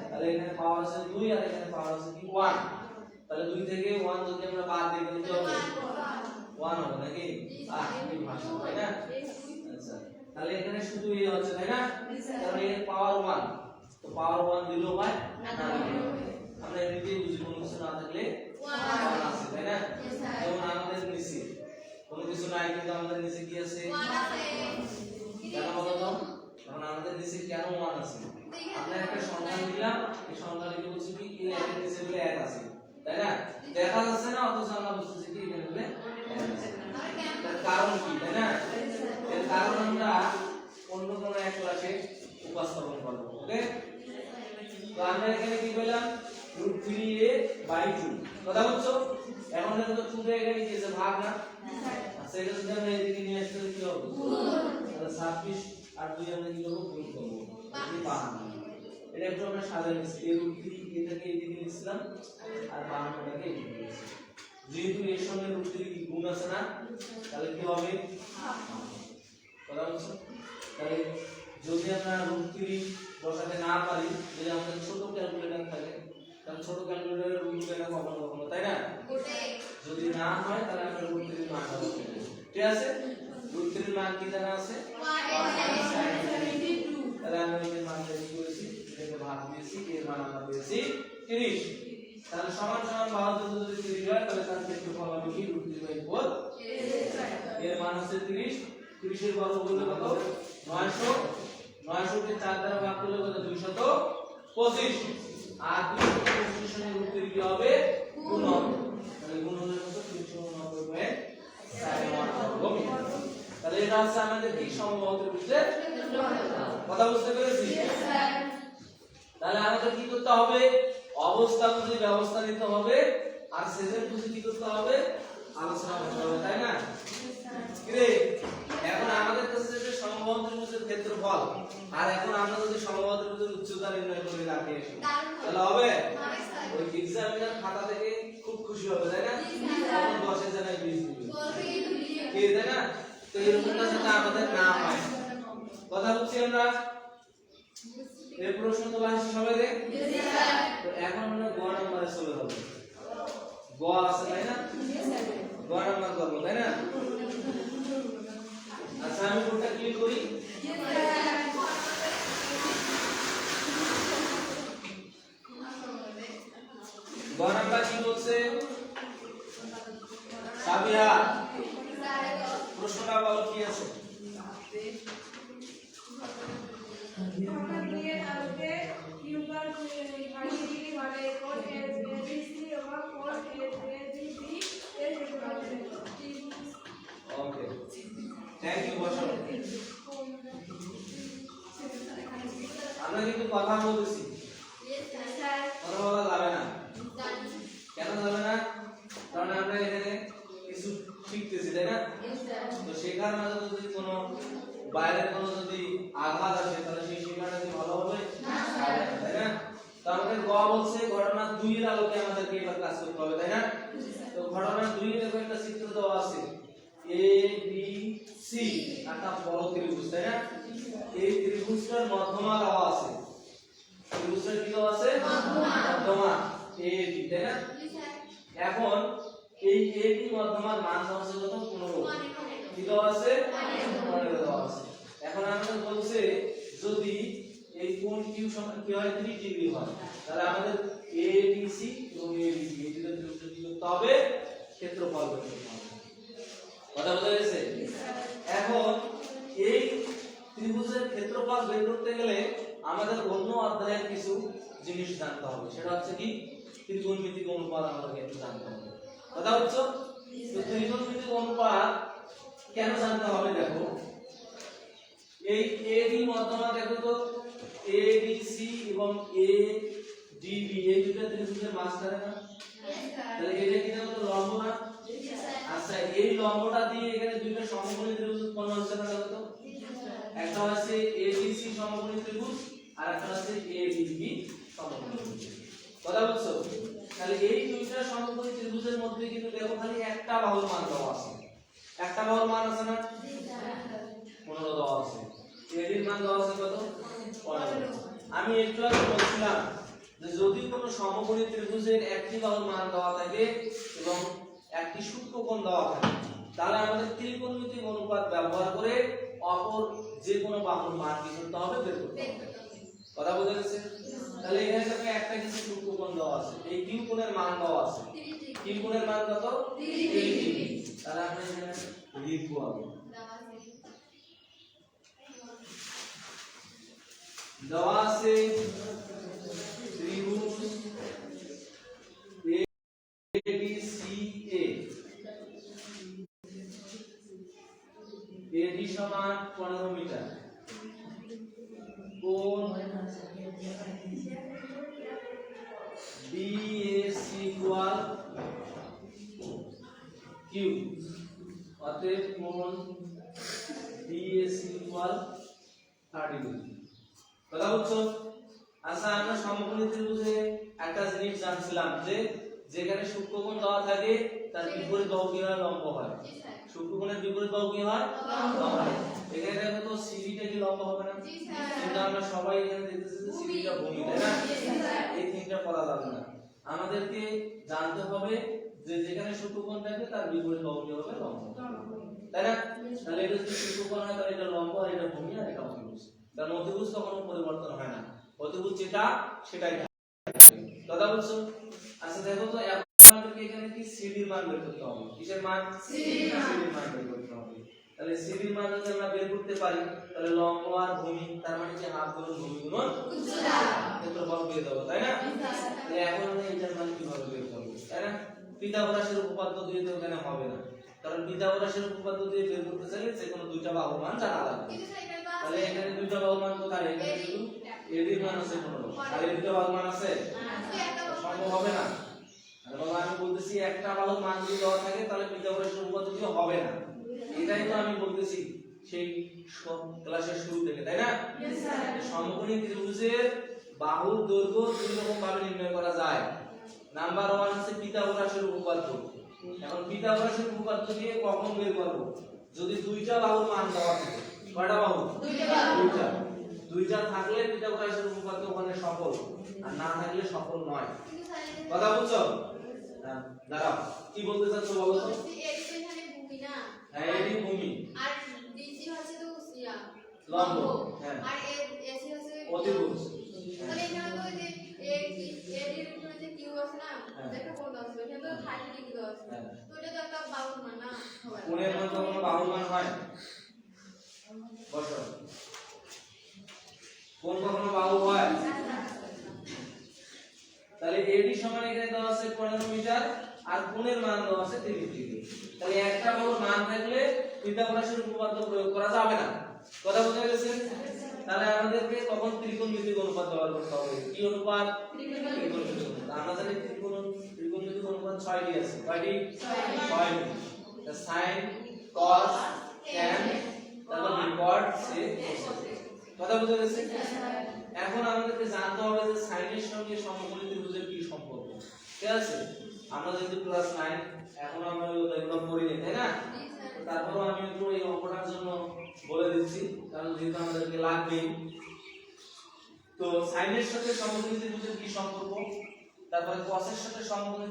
তাহলে এখানে পাওয়ার আছে 2 আর এখানে পাওয়ার আছে কি 1 তাহলে 2 থেকে 1 যদি আমরা বাদ দিই তাহলে কি হবে 1 হবে নাকি এই ভাষা তাই না আচ্ছা তাহলে এখানে শুধু এই হচ্ছে তাই না তাহলে এর পাওয়ার 1 তো পাওয়ার 1 দিলেও হয় না দিলেও হয় আমরা এমনিতেই বুঝি কোনো কিছু না থাকলে 1 আছে তাই না যেমন আমাদের নিচে কোনো কিছু নাই কিন্তু আমাদের নিচে কি আছে 1 আছে কেন বলো তো কারণ আমাদের নিচে কেন 1 আছে আমরা একটা সংখ্যা দিলাম এই সংখ্যা লিখে বলছি কি এই একের নিচে বলে 1 আছে তাই না দেখা যাচ্ছে না অথচ আমরা বুঝতেছি কি এখানে বলে 1 আছে তার কারণ কি তাই না এর কারণ আমরা অন্য কোনো এক ক্লাসে উপস্থাপন করব ওকে তো আমরা এখানে কি পেলাম √3a/2 কথা বুঝছো এখন দেখো তো 2 টা এখানে কি আছে ভাগ না আচ্ছা এটা যদি আমরা এদিকে নিয়ে আসতে কি হবে তাহলে 26 আর 2 আমরা কি করব গুণ করব এই 52 এটা একটু আমরা সাজাই নিচ্ছি এই √3 এটাকে এদিকে নিছিলাম আর 52টাকে এদিকে নিচ্ছি যেহেতু এর সঙ্গে √3 কি গুণ আছে না তাহলে কি হবে কথা বুঝছো তাহলে যদি আমরা √3 বসাতে না পারি যদি আমাদের ছোট ক্যালকুলেটর থাকে তাহলে ছোট ক্যালকুলেটরের √3 কখনো তাই না যদি না হয় তাহলে আমরা √3 এর মানটা বসিয়ে দেব ঠিক আছে √3 এর মান কি জানা আছে 1/2 তাহলে আমরা এর মানটা কি করেছি এটাকে ভাগ দিয়েছি এর মান আমরা পেয়েছি 30 তাহলে সমান সমান 72 যদি 30 হয় তাহলে তার ক্ষেত্রফল হবে কি √3/4 এর মান হচ্ছে 30 30 এর বর্গ করলে কত 900 900 কে 4 দ্বারা ভাগ করলে কত 225 আর 225 এর সঙ্গে √3 কি হবে গুণ হবে তাহলে গুণ হলে কত 390/4 তাহলে এটা হচ্ছে আমাদের কি সমবাহু ত্রিভুজের কথা বুঝতে পেরেছি তাহলে আমাদের কি করতে হবে অবস্থা বুঝে ব্যবস্থা নিতে হবে আর সেজের বুঝে কি করতে হবে আলোচনা করতে হবে তাই না কিরে এখন আমাদের কাছে যে সমবাহু ত্রিভুজের ক্ষেত্রফল আর এখন আমরা যদি সমবাহু ত্রিভুজের উচ্চতা নির্ণয় করে রাখি তাহলে হবে ওই এক্সামিনার খাতা থেকে খুব খুশি হবে তাই না তখন 10 এর জায়গায় 20 দিবে কি তাই না তো এরকমটা যাতে আমাদের না হয় কথা বলছি আমরা এই প্রশ্ন তো আসছে সবাই রে তো এখন আমরা গ নম্বরে চলে যাব গ আছে তাই না গ নাম্বার করব তাই না আচ্ছা আমি কোনটা ক্লিক করি গ নাম্বার কি বলছে সাবিহা প্রশ্নটা বলো কি আছে ওকে থ্যাংক ইউ বসো আমরা কিন্তু কথা বলতেছি কথা বলা যাবে না কেন যাবে না কারণ আমরা এখানে কিছু শিখতেছি তাই না তো শেখার মাঝে যদি কোনো বাইরের কোনো যদি আঘাত আসে তাহলে সেই শেখাটা কি ভালো হবে তাই না তো আমাদের গ বলছে ঘটনা 2 এর আলোকে আমাদেরকে এবার কাজ করতে হবে তাই না তো ঘটনা 2 এর একটা চিত্র দেওয়া আছে এ বি সি একটা বড় ত্রিভুজ তাই না এই ত্রিভুজটার মধ্যমা দেওয়া আছে ত্রিভুজটার কি দেওয়া আছে মধ্যমা এ বি তাই না এখন এই এ বি মধ্যমার মান দেওয়া আছে কত 15 কি দেওয়া আছে 15 দেওয়া আছে এখন আমাদের বলছে সমান কি হয় 30 ডিগ্রি হয় তাহলে আমাদের ABC এবং ABC এই দুটো ত্রিভুজের কি করতে হবে ক্ষেত্রফল বের করতে হবে কথা বোঝা গেছে এখন এই ত্রিভুজের ক্ষেত্রফল বের করতে গেলে আমাদের অন্য অধ্যায়ের কিছু জিনিস জানতে হবে সেটা হচ্ছে কি ত্রিকোণমিতিক অনুপাত আমাদেরকে একটু জানতে হবে কথা হচ্ছে তো ত্রিকোণমিতিক অনুপাত কেন জানতে হবে দেখো এই AB মধ্যমা দেখো তো ABC এবং ADB এই দুটো ত্রিভুজের মাঝখানে না তাহলে এটা কি দেখো তো লম্ব না আচ্ছা এই লম্বটা দিয়ে এখানে দুটো সমকোণী ত্রিভুজ উৎপন্ন হচ্ছে না দেখো তো একটা হচ্ছে ABC সমকোণী ত্রিভুজ আর একটা হচ্ছে ADB সমকোণী ত্রিভুজ কথা বলছো তাহলে এই দুইটা সমকোণী ত্রিভুজের মধ্যে কিন্তু দেখো খালি একটা বাহুর মান দেওয়া আছে একটা বাহুর মান আছে না 15 দেওয়া আছে AD এর মান দেওয়া আছে কত 15 আমি একটু আগে বলছিলাম যে যদি কোনো সমকোণী ত্রিভুজের একটি বাহুর মান দেওয়া থাকে এবং একটি সূক্ষ্মকোণ দেওয়া থাকে তাহলে আমাদের ত্রিকোণমিতিক অনুপাত ব্যবহার করে অপর যে কোনো বাহুর মান কি করতে হবে বের করতে হবে কথা বোঝা গেছে তাহলে এখানে দেখো একটা কিছু সূক্ষ্মকোণ দেওয়া আছে এই কিউ কোণের মান দেওয়া আছে কিউ কোণের মান কত 30 ডিগ্রি তাহলে আমরা এখানে লিখব আগে দেওয়া আছে ত্রিভুজ ABCA AD সমান 15 মিটার কোণ BAC ইকুয়াল Q অতএব কোণ BAC ইকুয়াল 30 ডিগ্রি কথা বুঝছো আচ্ছা আমরা সমকোণী ত্রিভুজে একটা জিনিস জানছিলাম যে যেখানে সূক্ষ্মকোণ দেওয়া থাকে তার বিপরীত বাহু কি হয় লম্ব হয় সূক্ষ্মকোণের বিপরীত বাহু কি হয় লম্ব হয় এখানে দেখো তো সিডিটা কি লম্ব হবে না কিন্তু আমরা সবাই এখানে দেখতেছি যে সিডিটা ভূমি তাই না এই তিনটা পড়া যাবে না আমাদেরকে জানতে হবে যে যেখানে সূক্ষ্মকোণ থাকে তার বিপরীত বাহু কি হবে লম্ব তাই না তাহলে এটা যদি সূক্ষ্মকোণ হয় তাহলে এটা লম্ব আর এটা ভূমি আর এটা অতিভুজ কারণ অতিভুজ কখনো পরিবর্তন হয় না অতিভুজ যেটা সেটাই কথা বলছো আচ্ছা দেখো তো আমাদেরকে এখানে কি সিডির মান বের করতে হবে কিসের মান সিডির মান বের করতে হবে তাহলে সিডির মান যদি আমরা বের করতে পারি তাহলে লম্ব আর ভূমি তার মানে যে হাফ গুণন ভূমি গুণন উচ্চতা ক্ষেত্রফল পেয়ে যাবো তাই না তাহলে এখন আমরা এটার মান কিভাবে বের করব তাই না পিথাগোরাসের উপপাদ্য দিয়ে তো এখানে হবে না কারণ পিথাগোরাসের উপপাদ্য দিয়ে বের করতে চাইলে যে কোনো দুইটা বাহুর মান জানা লাগবে তাহলে এখানে দুইটা বাহুর মান কোথায় এখানে শুধু AD এর মান আছে 15 আর এই দুইটা বাহুর মান আছে সম্ভব হবে না আর বাবা আমি বলতেছি একটা বাহুর মান যদি দেওয়া থাকে তাহলে পিথাগোরাসের উপপাদ্য দিয়ে হবে না এটাই তো আমি বলতেছি সেই ক্লাসের শুরু থেকে তাই না সমকোণী ত্রিভুজের বাহুর দৈর্ঘ্য দুই রকম ভাবে নির্ণয় করা যায় নাম্বার 1 হচ্ছে পিথাগোরাসের উপপাদ্য এখন পিথাগোরাসের উপপাদ্য দিয়ে কখন বের করব যদি দুইটা বাহুর মান দেওয়া থাকে কয়টা বাহু দুইটা থাকলে পিথাগোরাসের উপপাদ্য ওখানে সফল আর না থাকলে সফল নয় কথা বুঝছো দাঁড়াও কি বলতে চাচ্ছো বলো তো হ্যাঁ এডি ভূমি আর ডিসি হচ্ছে তো উসিয়া লম্ব হ্যাঁ আর এসি হচ্ছে অতিভুজ তাহলে এখানে তো যে এডি এর উপরে যে কিউ আছে না দেখো কোন আছে এখানে তো 30 ডিগ্রি আছে তো এটা তো একটা বাহুর মান না কোণের মান কখনো বাহুর মান হয় বসো কোণ কখনো বাহু হয় তাহলে এডি সমান এখানে দেওয়া আছে 15 মিটার আর কোণের মান দেওয়া আছে 30 ডিগ্রি তাহলে একটা বাহুর মান থাকলে পিথাগোরাসের উপপাদ্য প্রয়োগ করা যাবে না কথা বুঝা গেছে তাহলে আমাদেরকে তখন ত্রিকোণমিতিক অনুপাত ব্যবহার করতে হবে কি অনুপাত ত্রিকোণমিতিক অনুপাত আমরা জানি ত্রিকোণমিতিক অনুপাত 6টি আছে কয়টি 6টি sin cos tan তারপর রিকর্ড সে কথা বুঝা গেছে এখন আমাদেরকে জানতে হবে যে সাইনের সঙ্গে সমকোণী ত্রিভুজের কি সম্পর্ক ঠিক আছে আমরা যেহেতু ক্লাস 9 এখন আমরা এগুলো পড়িনি তাই না তারপর আমি একটু এই অঙ্কটার জন্য বলে দিচ্ছি কারণ যেহেতু আমাদেরকে লাগবে তো সাইনের সাথে সমকোণী ত্রিভুজের কি সম্পর্ক তারপরে কসের সাথে সমকোণী